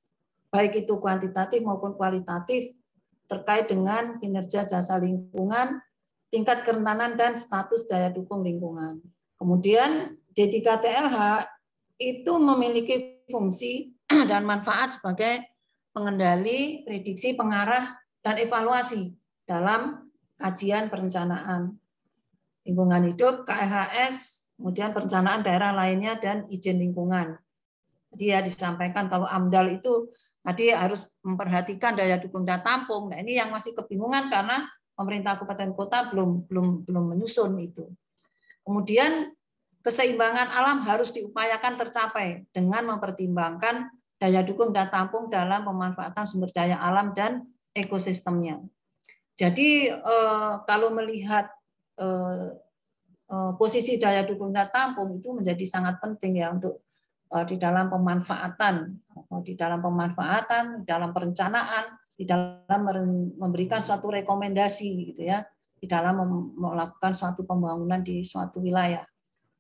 baik itu kuantitatif maupun kualitatif, terkait dengan kinerja jasa lingkungan, tingkat kerentanan, dan status daya dukung lingkungan. Kemudian D3TLH itu memiliki fungsi dan manfaat sebagai pengendali, prediksi, pengarah, dan evaluasi dalam kajian perencanaan lingkungan hidup, KLHS, kemudian perencanaan daerah lainnya, dan izin lingkungan. Jadi ya disampaikan kalau AMDAL itu tadi harus memperhatikan daya dukung dan tampung. Nah, ini yang masih kebingungan karena pemerintah kabupaten kota belum menyusun itu. Kemudian keseimbangan alam harus diupayakan tercapai dengan mempertimbangkan daya dukung dan tampung dalam pemanfaatan sumber daya alam dan ekosistemnya. Jadi kalau melihat posisi daya dukung dan tampung itu menjadi sangat penting ya untuk di dalam pemanfaatan, di dalam perencanaan, di dalam memberikan suatu rekomendasi gitu ya, di dalam melakukan suatu pembangunan di suatu wilayah.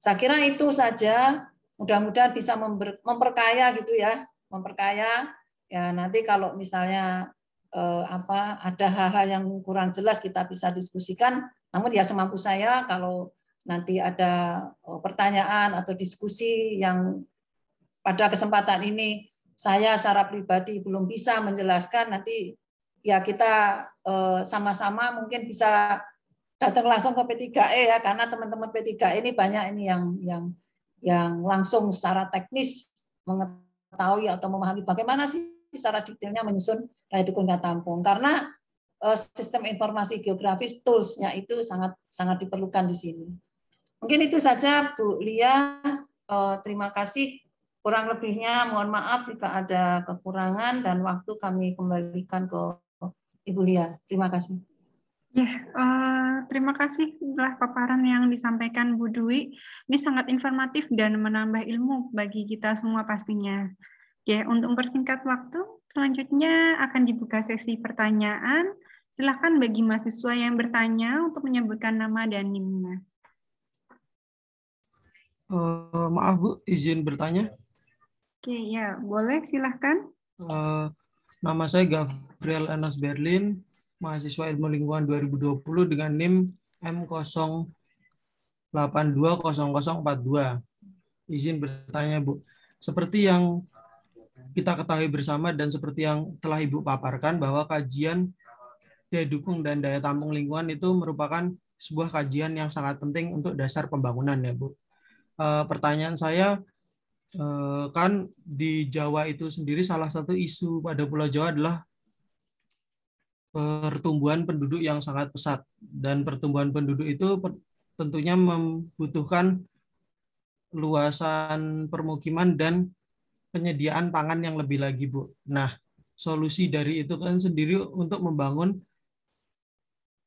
Saya kira itu saja, mudah-mudahan bisa memperkaya gitu ya, memperkaya ya. Nanti kalau misalnya ada hal-hal yang kurang jelas kita bisa diskusikan. Namun ya semampu saya kalau nanti ada pertanyaan atau diskusi yang pada kesempatan ini saya secara pribadi belum bisa menjelaskan, nanti ya kita sama-sama mungkin bisa datang langsung ke P3E ya, karena teman-teman P3E ini banyak ini yang langsung secara teknis mengetahui atau memahami bagaimana sih secara detailnya menyusun daya dukung dan tampung, karena sistem informasi geografis tools-nya itu sangat sangat diperlukan di sini. Mungkin itu saja Bu Lia. Terima kasih. Kurang lebihnya mohon maaf jika ada kekurangan, dan waktu kami kembalikan ke Ibu Lia. Terima kasih. Ya, terima kasih telah paparan yang disampaikan Bu Dwi. Ini sangat informatif dan menambah ilmu bagi kita semua pastinya. Oke, untuk mempersingkat waktu, selanjutnya akan dibuka sesi pertanyaan. Silakan bagi mahasiswa yang bertanya untuk menyebutkan nama dan NIM-nya. Maaf Bu, izin bertanya. Oke, ya, boleh silahkan. Nama saya Gabriel Enos Berlin, mahasiswa Ilmu Lingkungan 2020 dengan NIM M0820042. Izin bertanya Bu, seperti yang kita ketahui bersama dan seperti yang telah Ibu paparkan bahwa kajian daya dukung dan daya tampung lingkungan itu merupakan sebuah kajian yang sangat penting untuk dasar pembangunan ya Bu. Pertanyaan saya, kan di Jawa itu sendiri salah satu isu pada Pulau Jawa adalah pertumbuhan penduduk yang sangat pesat, dan pertumbuhan penduduk itu tentunya membutuhkan luasan permukiman dan penyediaan pangan yang lebih lagi Bu. Nah, solusi dari itu kan sendiri untuk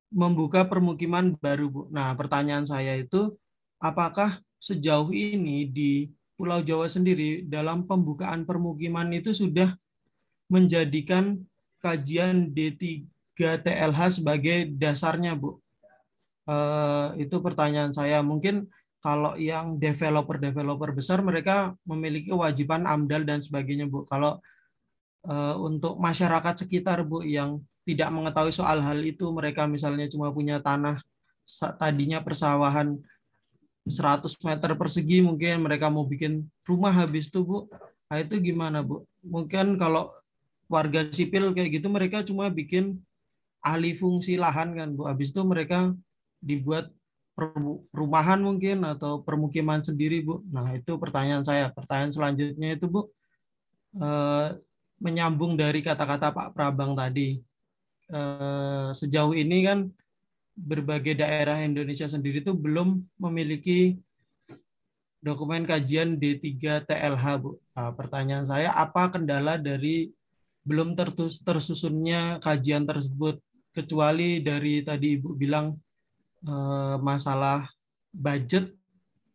membuka permukiman baru Bu. Nah, pertanyaan saya itu, apakah sejauh ini di Pulau Jawa sendiri dalam pembukaan permukiman itu sudah menjadikan kajian D3TLH sebagai dasarnya Bu? Itu pertanyaan saya. Mungkin kalau yang developer besar mereka memiliki kewajiban AMDAL dan sebagainya Bu. Kalau untuk masyarakat sekitar Bu yang tidak mengetahui soal hal itu, mereka misalnya cuma punya tanah tadinya persawahan 100 meter persegi, mungkin mereka mau bikin rumah habis itu Bu. Nah, itu gimana Bu? Mungkin kalau warga sipil kayak gitu mereka cuma bikin ahli fungsi lahan kan Bu. Habis itu mereka dibuat perumahan mungkin atau permukiman sendiri Bu. Nah, itu pertanyaan saya. Pertanyaan selanjutnya itu Bu, menyambung dari kata-kata Pak Prabang tadi. Sejauh ini kan berbagai daerah Indonesia sendiri itu belum memiliki dokumen kajian D3TLH Bu. Nah, pertanyaan saya, apa kendala dari belum tersusunnya kajian tersebut, kecuali dari tadi Ibu bilang masalah budget.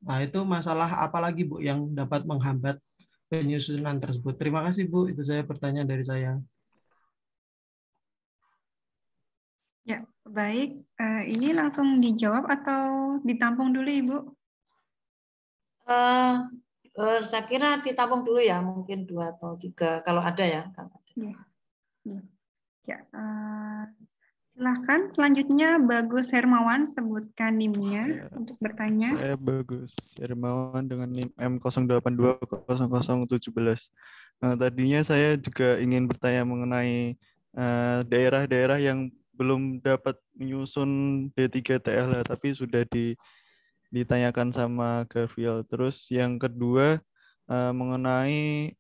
Nah, itu masalah apa lagi Bu yang dapat menghambat penyusunan tersebut? Terima kasih Bu, itu saya pertanyaan dari saya. Ya, baik. Ini langsung dijawab atau ditampung dulu Ibu? Saya kira ditampung dulu ya, mungkin 2 atau 3 kalau ada ya. Ya, silahkan. Selanjutnya Bagus Hermawan, sebutkan NIM-nya untuk bertanya. Saya Bagus Hermawan dengan NIM M0820017. Tadinya saya juga ingin bertanya mengenai daerah-daerah yang belum dapat menyusun D3TLH, tapi sudah ditanyakan sama Gabriel. Terus yang kedua mengenai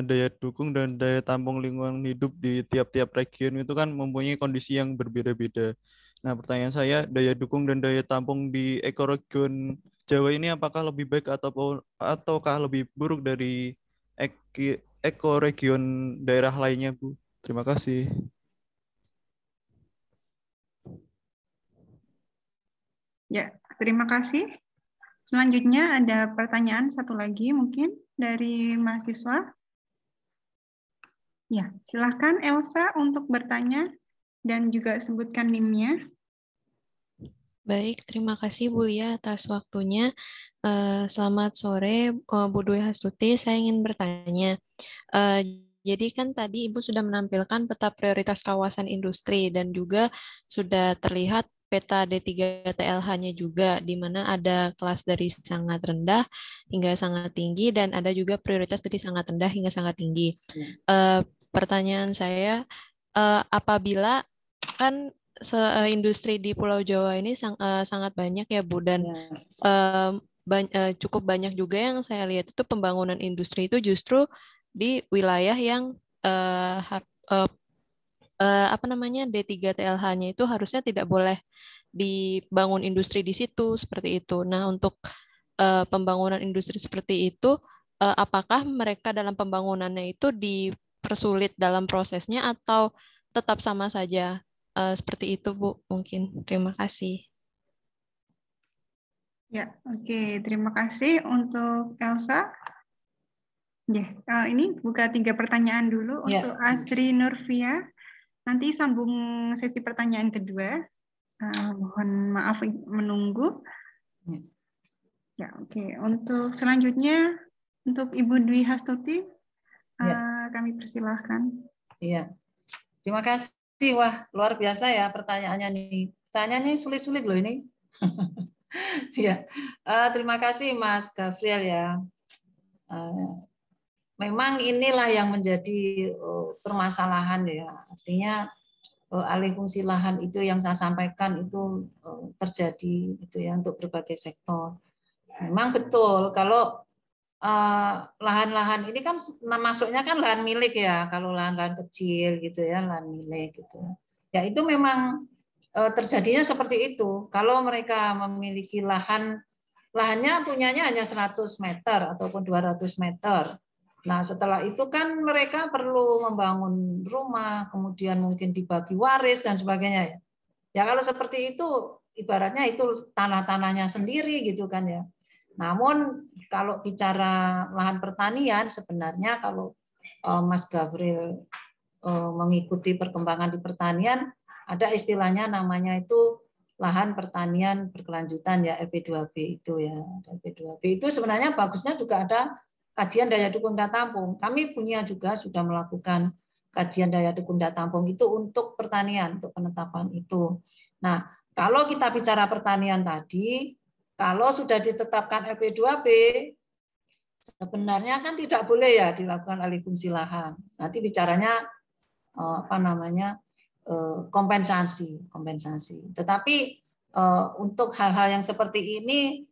daya dukung dan daya tampung lingkungan hidup di tiap-tiap region itu kan mempunyai kondisi yang berbeda-beda. Nah, pertanyaan saya, daya dukung dan daya tampung di ekoregion Jawa ini apakah lebih baik ataukah lebih buruk dari ekoregion daerah lainnya, Bu? Terima kasih. Ya, terima kasih. Selanjutnya ada pertanyaan satu lagi mungkin dari mahasiswa. Ya, silahkan Elsa untuk bertanya dan juga sebutkan NIM-nya. Baik, terima kasih Bu Lia atas waktunya. Selamat sore Bu Dwi Hastuti, saya ingin bertanya. Jadi kan tadi Ibu sudah menampilkan peta prioritas kawasan industri dan juga sudah terlihat peta D3 TLH-nya juga, di mana ada kelas dari sangat rendah hingga sangat tinggi, dan ada juga prioritas dari sangat rendah hingga sangat tinggi. Pertanyaan saya, apabila kan industri di Pulau Jawa ini sangat banyak ya Bu, dan cukup banyak juga yang saya lihat itu pembangunan industri itu justru di wilayah yang apa namanya D3 TLH-nya itu harusnya tidak boleh dibangun industri di situ seperti itu. Nah, untuk pembangunan industri seperti itu, apakah mereka dalam pembangunannya itu dipersulit dalam prosesnya atau tetap sama saja? Seperti itu, Bu, mungkin. Terima kasih. Ya, oke. Terima kasih untuk Elsa. Ya, ini buka 3 pertanyaan dulu untuk Asri Nurvia. Nanti sambung sesi pertanyaan kedua. Mohon maaf menunggu. Ya, oke. Untuk selanjutnya, untuk Ibu Dwi Hastuti, kami persilahkan. Iya. Terima kasih. Wah, luar biasa ya pertanyaannya nih. Pertanyaannya sulit-sulit loh ini. Ya. Terima kasih Mas Gabriel ya. Memang inilah yang menjadi permasalahan ya. Artinya alih fungsi lahan itu yang saya sampaikan itu terjadi gitu ya untuk berbagai sektor. Memang betul kalau lahan-lahan ini kan masuknya kan lahan milik ya, kalau lahan-lahan kecil gitu ya, lahan milik gitu. Ya itu memang terjadinya seperti itu. Kalau mereka memiliki lahannya punyanya hanya 100 meter ataupun 200 meter. Nah, setelah itu kan mereka perlu membangun rumah, kemudian mungkin dibagi waris dan sebagainya ya. Ya kalau seperti itu ibaratnya itu tanah-tanahnya sendiri gitu kan ya. Namun kalau bicara lahan pertanian sebenarnya kalau Mas Gabriel mengikuti perkembangan di pertanian ada istilahnya namanya itu lahan pertanian berkelanjutan ya, LP2B itu ya. LP2B itu sebenarnya bagusnya juga ada kajian daya dukung daya tampung. Kami punya juga sudah melakukan kajian daya dukung daya tampung itu untuk pertanian, untuk penetapan itu. Nah, kalau kita bicara pertanian tadi, kalau sudah ditetapkan LP2B, sebenarnya kan tidak boleh ya dilakukan alih fungsi lahan. Nanti bicaranya kompensasi. Tetapi untuk hal-hal yang seperti ini,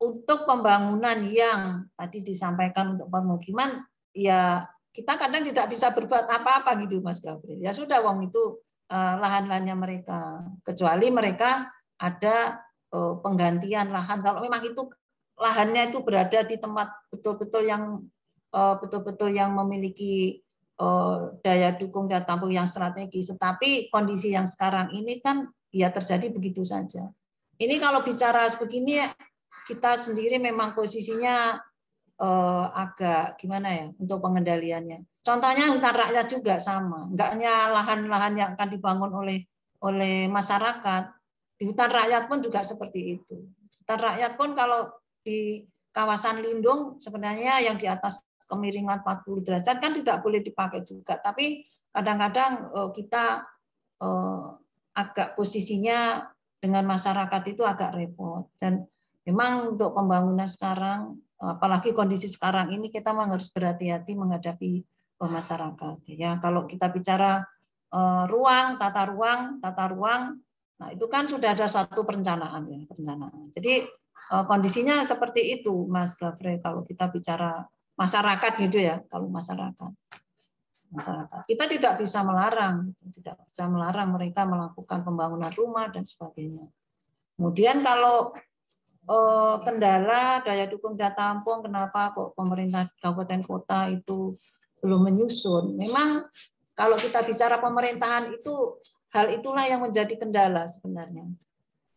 untuk pembangunan yang tadi disampaikan untuk pemukiman, ya kita kadang tidak bisa berbuat apa-apa gitu Mas Gabriel. Ya sudah, wong itu lahan-lahannya mereka. Kecuali mereka ada penggantian lahan. Kalau memang itu lahannya itu berada di tempat betul-betul yang memiliki daya dukung daya tampung yang strategis. Tetapi kondisi yang sekarang ini kan ya terjadi begitu saja. Ini kalau bicara begini kita sendiri memang posisinya agak gimana ya untuk pengendaliannya. Contohnya hutan rakyat juga sama, enggaknya lahan-lahan yang akan dibangun oleh masyarakat. Di hutan rakyat pun juga seperti itu. Hutan rakyat pun kalau di kawasan lindung sebenarnya yang di atas kemiringan 40 derajat kan tidak boleh dipakai juga. Tapi kadang-kadang kita agak posisinya dengan masyarakat itu agak repot. Dan memang untuk pembangunan sekarang, apalagi kondisi sekarang ini kita memang harus berhati-hati menghadapi masyarakat. Ya, kalau kita bicara tata ruang, nah itu kan sudah ada suatu perencanaan ya, perencanaan. Jadi kondisinya seperti itu, Mas Gabriel. Kalau kita bicara masyarakat gitu ya, kalau masyarakat kita tidak bisa melarang mereka melakukan pembangunan rumah dan sebagainya. Kemudian kalau kendala daya dukung daya tampung, kenapa kok pemerintah kabupaten kota itu belum menyusun? Memang kalau kita bicara pemerintahan itu, hal itulah yang menjadi kendala sebenarnya.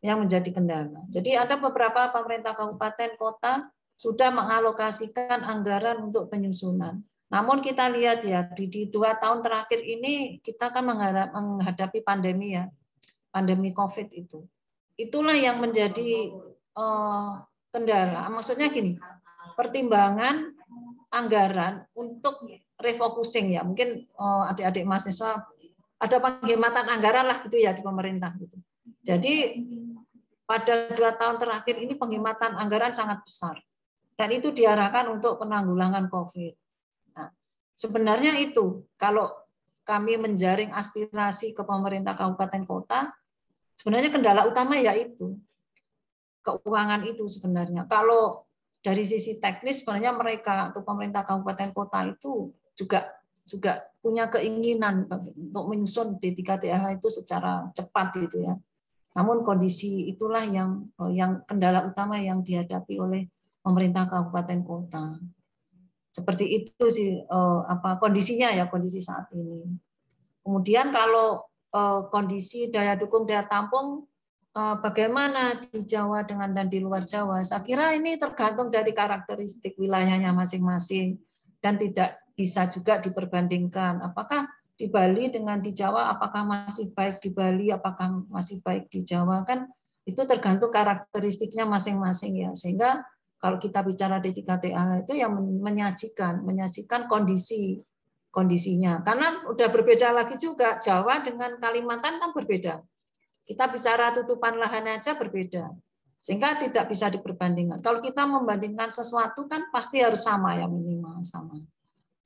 Yang menjadi kendala. Jadi ada beberapa pemerintah kabupaten kota sudah mengalokasikan anggaran untuk penyusunan. Namun kita lihat ya di 2 tahun terakhir ini kita kan menghadapi pandemi ya, pandemi COVID itu. Itulah yang menjadi kendala. Maksudnya gini, pertimbangan anggaran untuk refocusing ya. Mungkin adik-adik mahasiswa ada penghematan anggaran lah gitu ya di pemerintah gitu. Jadi pada 2 tahun terakhir ini penghematan anggaran sangat besar. Dan itu diarahkan untuk penanggulangan COVID. Nah, sebenarnya itu, kalau kami menjaring aspirasi ke pemerintah kabupaten kota, sebenarnya kendala utama yaitu keuangan itu sebenarnya. Kalau dari sisi teknis sebenarnya mereka atau pemerintah kabupaten kota itu juga punya keinginan untuk menyusun D3TLH itu secara cepat gitu ya. Namun kondisi itulah yang kendala utama yang dihadapi oleh pemerintah kabupaten kota. Seperti itu sih kondisinya ya, kondisi saat ini. Kemudian kalau kondisi daya dukung daya tampung bagaimana di Jawa dan di luar Jawa, saya kira ini tergantung dari karakteristik wilayahnya masing-masing dan tidak bisa juga diperbandingkan. Apakah di Bali dengan di Jawa, apakah masih baik di Bali, apakah masih baik di Jawa, kan itu tergantung karakteristiknya masing-masing ya. Sehingga kalau kita bicara D3TLH itu yang menyajikan kondisinya. Karena udah berbeda lagi juga, Jawa dengan Kalimantan kan berbeda. Kita bicara tutupan lahan aja berbeda. Sehingga tidak bisa diperbandingkan. Kalau kita membandingkan sesuatu kan pasti harus sama ya, minimal sama.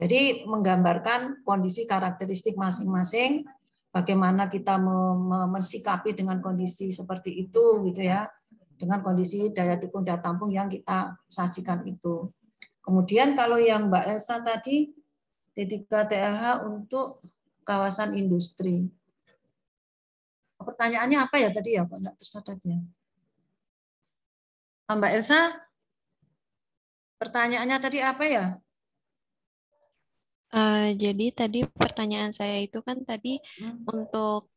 Jadi menggambarkan kondisi karakteristik masing-masing, bagaimana kita mensikapi dengan kondisi seperti itu gitu ya, dengan kondisi daya dukung daya tampung yang kita sajikan itu. Kemudian kalau yang Mbak Elsa tadi, D3TLH untuk kawasan industri. Pertanyaannya apa ya tadi ya, Pak? Enggak tercatat ya. Mbak Elsa, pertanyaannya tadi apa ya? Jadi tadi pertanyaan saya itu kan tadi untuk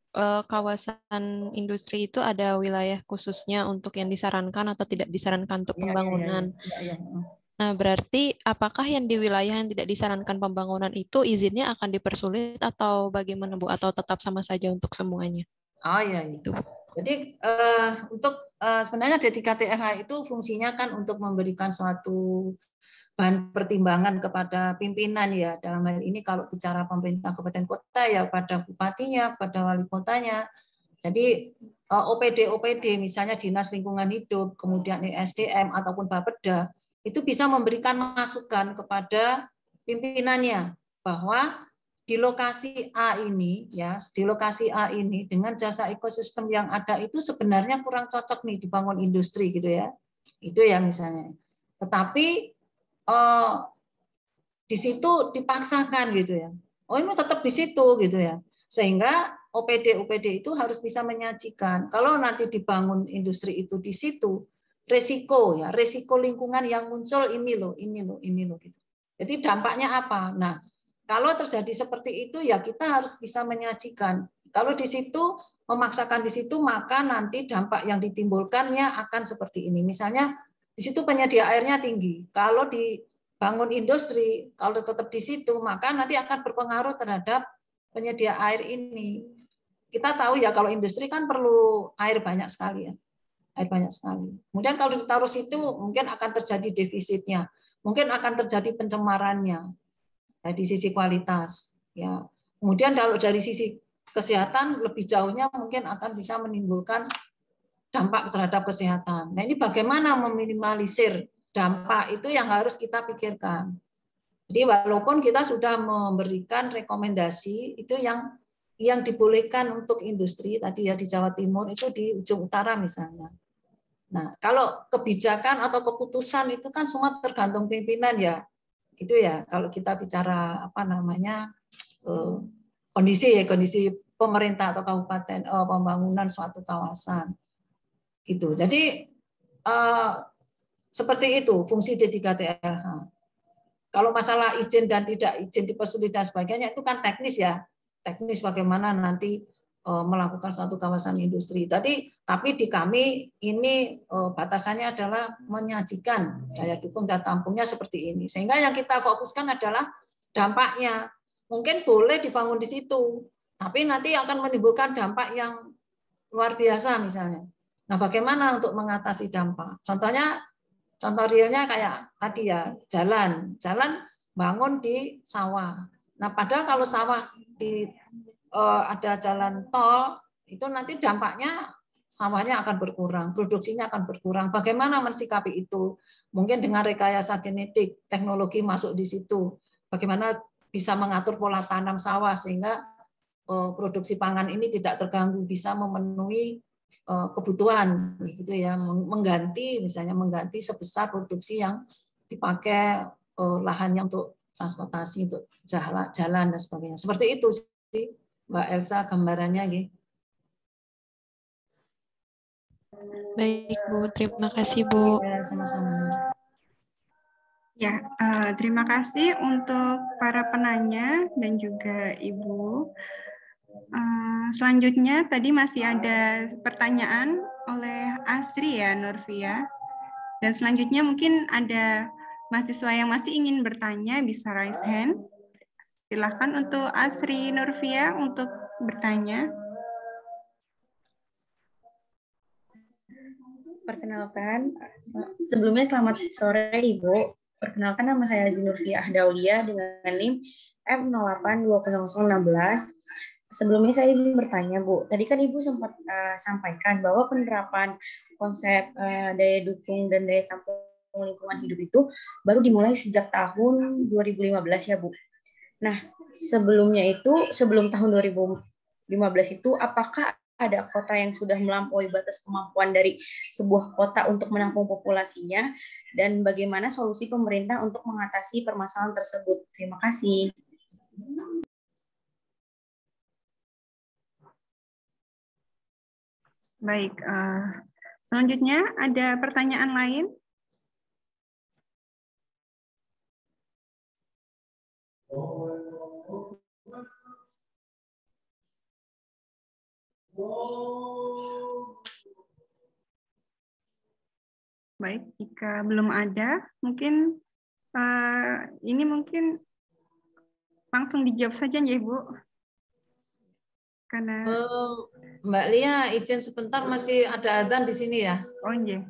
kawasan industri itu ada wilayah khususnya untuk yang disarankan atau tidak disarankan untuk pembangunan. Nah, berarti apakah yang di wilayah yang tidak disarankan pembangunan itu izinnya akan dipersulit atau bagaimana Bu? Atau tetap sama saja untuk semuanya? Oh iya. Jadi untuk sebenarnya D3TLH itu fungsinya kan untuk memberikan suatu bahan pertimbangan kepada pimpinan ya, dalam hal ini kalau bicara pemerintah kabupaten kota ya pada bupatinya, pada wali kotanya. Jadi OPD misalnya Dinas Lingkungan Hidup, kemudian SDM ataupun Bapeda itu bisa memberikan masukan kepada pimpinannya bahwa di lokasi A ini ya, di lokasi A ini dengan jasa ekosistem yang ada itu sebenarnya kurang cocok nih dibangun industri gitu ya. Itu ya misalnya. Tetapi di situ dipaksakan gitu ya. Oh ini tetap di situ gitu ya. Sehingga OPD itu harus bisa menyajikan. Kalau nanti dibangun industri itu di situ, resiko lingkungan yang muncul ini loh gitu. Jadi dampaknya apa? Nah, kalau terjadi seperti itu ya kita harus bisa menyajikan. Kalau di situ memaksakan di situ maka nanti dampak yang ditimbulkannya akan seperti ini. Misalnya di situ penyedia airnya tinggi. Kalau dibangun industri, kalau tetap di situ, maka nanti akan berpengaruh terhadap penyedia air ini. Kita tahu ya kalau industri kan perlu air banyak sekali ya. Air banyak sekali. Kemudian kalau ditaruh situ mungkin akan terjadi defisitnya. Mungkin akan terjadi pencemarannya. Di sisi kualitas ya. Kemudian kalau dari sisi kesehatan lebih jauhnya mungkin akan bisa menimbulkan dampak terhadap kesehatan. Nah, ini bagaimana meminimalisir dampak itu yang harus kita pikirkan. Jadi walaupun kita sudah memberikan rekomendasi itu yang dibolehkan untuk industri tadi ya di Jawa Timur itu di ujung utara misalnya. Nah, kalau kebijakan atau keputusan itu kan semua tergantung pimpinan ya. Gitu ya. Kalau kita bicara kondisi pemerintah atau kabupaten pembangunan suatu kawasan. Gitu. Jadi seperti itu fungsi D3TLH. Kalau masalah izin dan tidak izin dipersulit dan sebagainya itu kan teknis ya, teknis bagaimana nanti melakukan suatu kawasan industri. Tapi di kami ini batasannya adalah menyajikan daya dukung dan tampungnya seperti ini. Sehingga yang kita fokuskan adalah dampaknya. Mungkin boleh dibangun di situ, tapi nanti akan menimbulkan dampak yang luar biasa misalnya. Nah, bagaimana untuk mengatasi dampak? Contoh realnya kayak tadi ya, jalan bangun di sawah. Nah, padahal kalau sawah ada jalan tol, itu nanti dampaknya sawahnya akan berkurang, produksinya akan berkurang. Bagaimana mensikapi itu? Mungkin dengan rekayasa genetik, teknologi masuk di situ. Bagaimana bisa mengatur pola tanam sawah sehingga produksi pangan ini tidak terganggu, bisa memenuhi kebutuhan, gitu ya, mengganti sebesar produksi yang dipakai lahannya untuk transportasi, untuk jalan dan sebagainya. Seperti itu sih, Mbak Elsa, gambarannya, gitu. Baik, Bu. Terima kasih, Bu. Ya, sama-sama. Ya, terima kasih untuk para penanya dan juga Ibu. Selanjutnya tadi masih ada pertanyaan oleh Asri ya, Nurvia. Dan selanjutnya mungkin ada mahasiswa yang masih ingin bertanya, bisa raise hand. Silakan untuk Asri Nurvia untuk bertanya. Perkenalkan, sebelumnya selamat sore Ibu. Perkenalkan, nama saya Zinurvia Ahdaulia dengan NIM M082016. Sebelumnya saya izin bertanya, Bu. Tadi kan Ibu sempat sampaikan bahwa penerapan konsep daya dukung dan daya tampung lingkungan hidup itu baru dimulai sejak tahun 2015 ya, Bu. Nah, sebelum tahun 2015 itu, apakah ada kota yang sudah melampaui batas kemampuan dari sebuah kota untuk menampung populasinya, dan bagaimana solusi pemerintah untuk mengatasi permasalahan tersebut? Terima kasih. Baik, selanjutnya ada pertanyaan lain? Baik, jika belum ada, mungkin ini mungkin langsung dijawab saja ya, Ibu. Karena Mbak Lia, izin sebentar, masih ada adzan di sini ya. oh iya.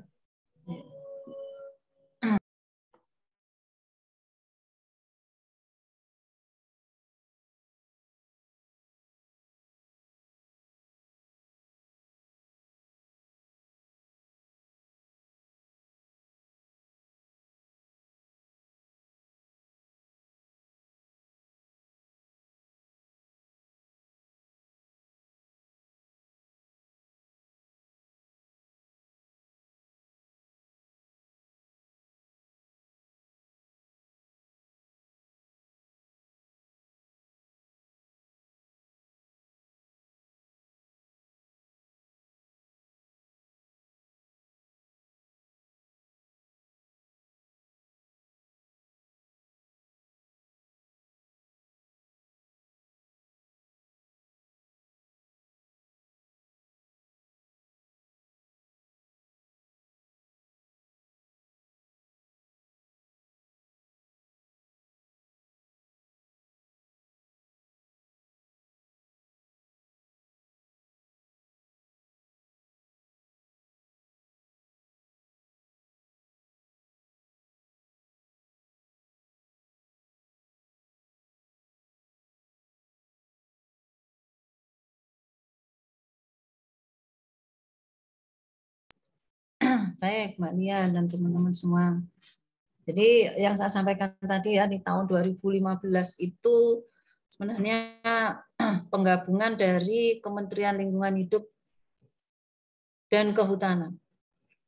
Baik, Mbak Lia dan teman-teman semua. Jadi yang saya sampaikan tadi ya, di tahun 2015 itu sebenarnya penggabungan dari Kementerian Lingkungan Hidup dan Kehutanan.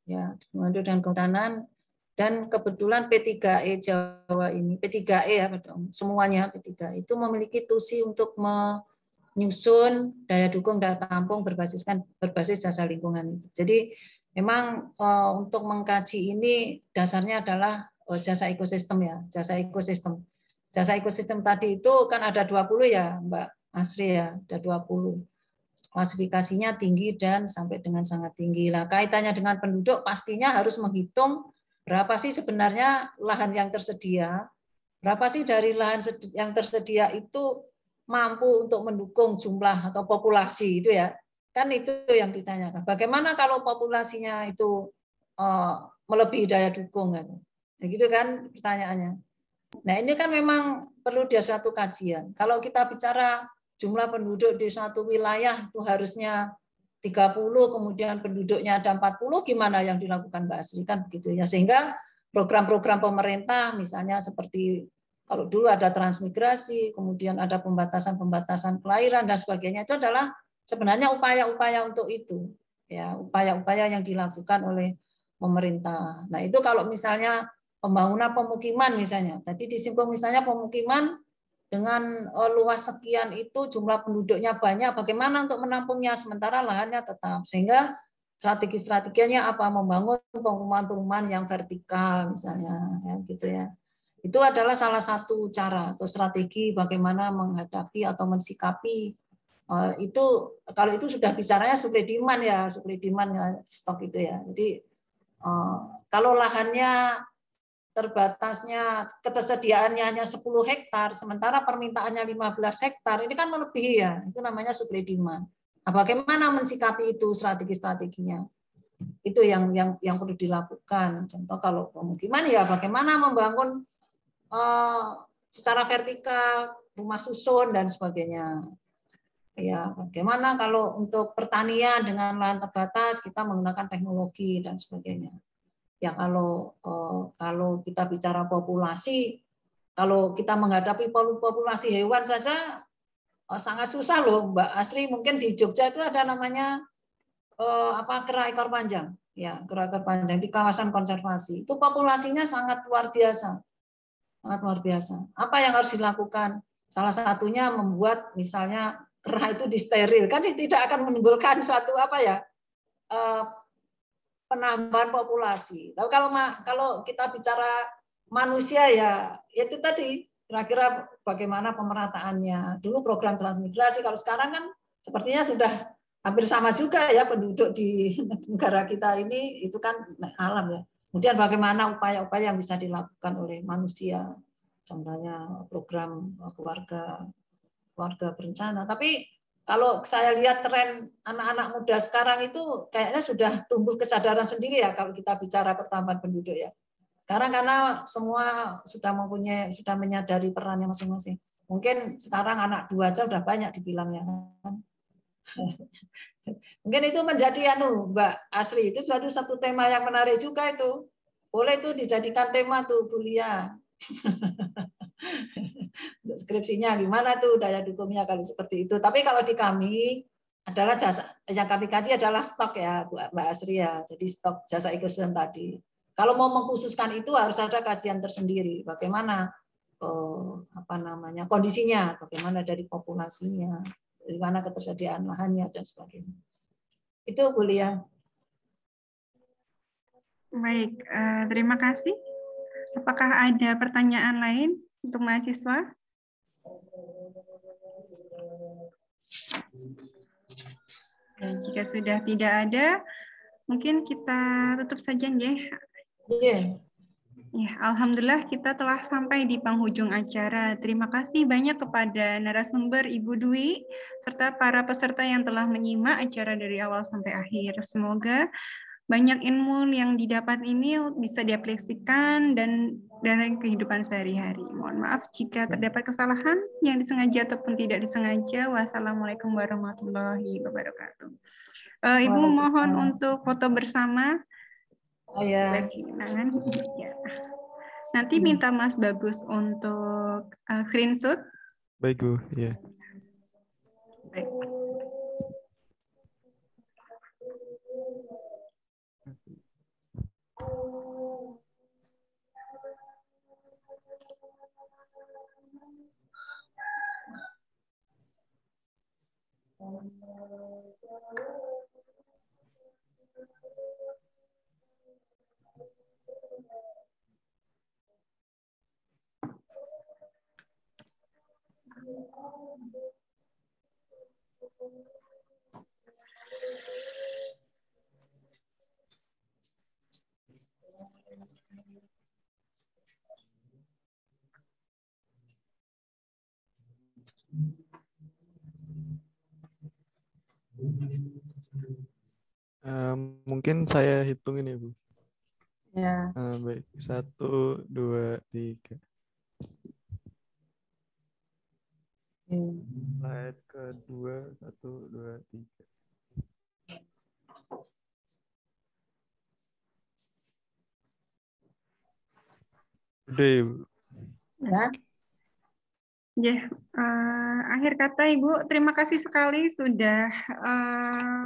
Ya, Lingkungan Hidup dan Kehutanan, dan kebetulan P3E Jawa ini, P3E ya, semuanya P3 itu memiliki tusi untuk menyusun daya dukung daya tampung berbasis jasa lingkungan. Jadi memang untuk mengkaji ini dasarnya adalah jasa ekosistem ya, jasa ekosistem. Jasa ekosistem tadi itu kan ada 20 ya, Mbak Asri ya, ada 20. Klasifikasinya tinggi dan sampai dengan sangat tinggi. Nah, kaitannya dengan penduduk pastinya harus menghitung berapa sih sebenarnya lahan yang tersedia, berapa sih dari lahan yang tersedia itu mampu untuk mendukung jumlah atau populasi itu ya. Kan itu yang ditanyakan. Bagaimana kalau populasinya itu melebihi daya dukung kan? Nah, gitu kan pertanyaannya. Nah, ini kan memang perlu dia suatu kajian. Kalau kita bicara jumlah penduduk di suatu wilayah itu harusnya 30, kemudian penduduknya ada 40, gimana yang dilakukan Mbak Asri, kan begitu ya. Sehingga program-program pemerintah misalnya seperti kalau dulu ada transmigrasi, kemudian ada pembatasan-pembatasan kelahiran dan sebagainya, itu adalah sebenarnya upaya-upaya untuk itu, ya, upaya-upaya yang dilakukan oleh pemerintah. Nah, itu kalau misalnya pembangunan pemukiman misalnya, tadi disinggung misalnya pemukiman dengan luas sekian itu, jumlah penduduknya banyak, bagaimana untuk menampungnya sementara lahannya tetap, sehingga strategi-strateginya apa, membangun perumahan-perumahan yang vertikal misalnya, ya, gitu ya. Itu adalah salah satu cara atau strategi bagaimana menghadapi atau mensikapi itu. Kalau itu sudah bicaranya supply demand ya, supply demand stok itu ya. Jadi kalau lahannya terbatasnya, ketersediaannya hanya 10 hektar, sementara permintaannya 15 hektar, ini kan melebihi ya, itu namanya supply demand. Nah, bagaimana mensikapi itu strategi-strateginya? Itu yang perlu dilakukan. Contoh kalau pemukiman ya bagaimana membangun secara vertikal, rumah susun dan sebagainya. Ya, bagaimana kalau untuk pertanian dengan lahan terbatas kita menggunakan teknologi dan sebagainya. Ya kalau kita bicara populasi, kalau kita menghadapi populasi hewan saja sangat susah loh, Mbak Asri. Mungkin di Jogja itu ada namanya kera ekor panjang, ya, kera ekor panjang di kawasan konservasi. Itu populasinya sangat luar biasa. Sangat luar biasa. Apa yang harus dilakukan? Salah satunya membuat misalnya kera itu disteril, kan tidak akan menimbulkan suatu penambahan populasi. Lalu kalau kita bicara manusia ya itu tadi kira-kira bagaimana pemerataannya. Dulu program transmigrasi, kalau sekarang kan sepertinya sudah hampir sama juga ya penduduk di negara kita ini, itu kan alam ya. Kemudian bagaimana upaya-upaya yang bisa dilakukan oleh manusia, contohnya program keluarga berencana. Tapi kalau saya lihat tren anak-anak muda sekarang itu kayaknya sudah tumbuh kesadaran sendiri ya kalau kita bicara pertambahan penduduk ya. Sekarang karena semua sudah menyadari perannya masing-masing. Mungkin sekarang anak 2 aja udah banyak dibilangnya. Mungkin itu menjadi Mbak Asri, itu satu tema yang menarik juga itu. Boleh itu dijadikan tema tuh kuliah. Untuk skripsinya gimana tuh daya dukungnya kalau seperti itu. Tapi kalau di kami adalah jasa yang kami kasih adalah stok ya Mbak Asri ya. Jadi stok jasa ekosistem tadi. Kalau mau mengkhususkan itu harus ada kajian tersendiri. Bagaimana kondisinya, bagaimana dari populasinya, bagaimana ketersediaan lahannya dan sebagainya. Itu kuliah. Baik, terima kasih. Apakah ada pertanyaan lain untuk mahasiswa? Ya, jika sudah tidak ada, mungkin kita tutup saja ya. Iya. Ya, alhamdulillah kita telah sampai di penghujung acara. Terima kasih banyak kepada narasumber Ibu Dwi serta para peserta yang telah menyimak acara dari awal sampai akhir. Semoga banyak ilmu yang didapat ini bisa diaplikasikan dan dalam kehidupan sehari-hari. Mohon maaf jika terdapat kesalahan yang disengaja ataupun tidak disengaja. Wassalamualaikum warahmatullahi wabarakatuh. Ibu mohon untuk foto bersama. Oh ya. Ya. Nanti minta Mas Bagus untuk screenshot. Baik, Bu. Ya. Baik. Mungkin saya hitungin ya, Bu. Ya. Baik, 1, 2, 3. Slide kedua, 1, 2, 3. Udah ya, Bu. Ya. Ya, akhir kata Ibu, terima kasih sekali sudah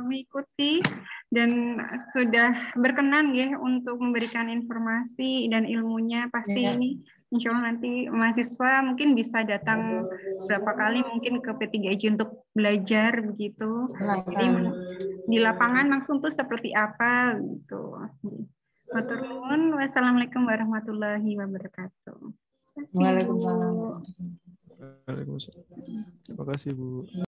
mengikuti dan sudah berkenan ya untuk memberikan informasi dan ilmunya. Pasti Ya. ini insya Allah nanti mahasiswa mungkin bisa datang berapa kali mungkin ke P3I untuk belajar begitu. Jadi di lapangan langsung tuh seperti apa gitu. Matur nuwun. Wassalamualaikum warahmatullahi wabarakatuh. Waalaikumsalam. Waalaikumsalam. Terima kasih, Bu.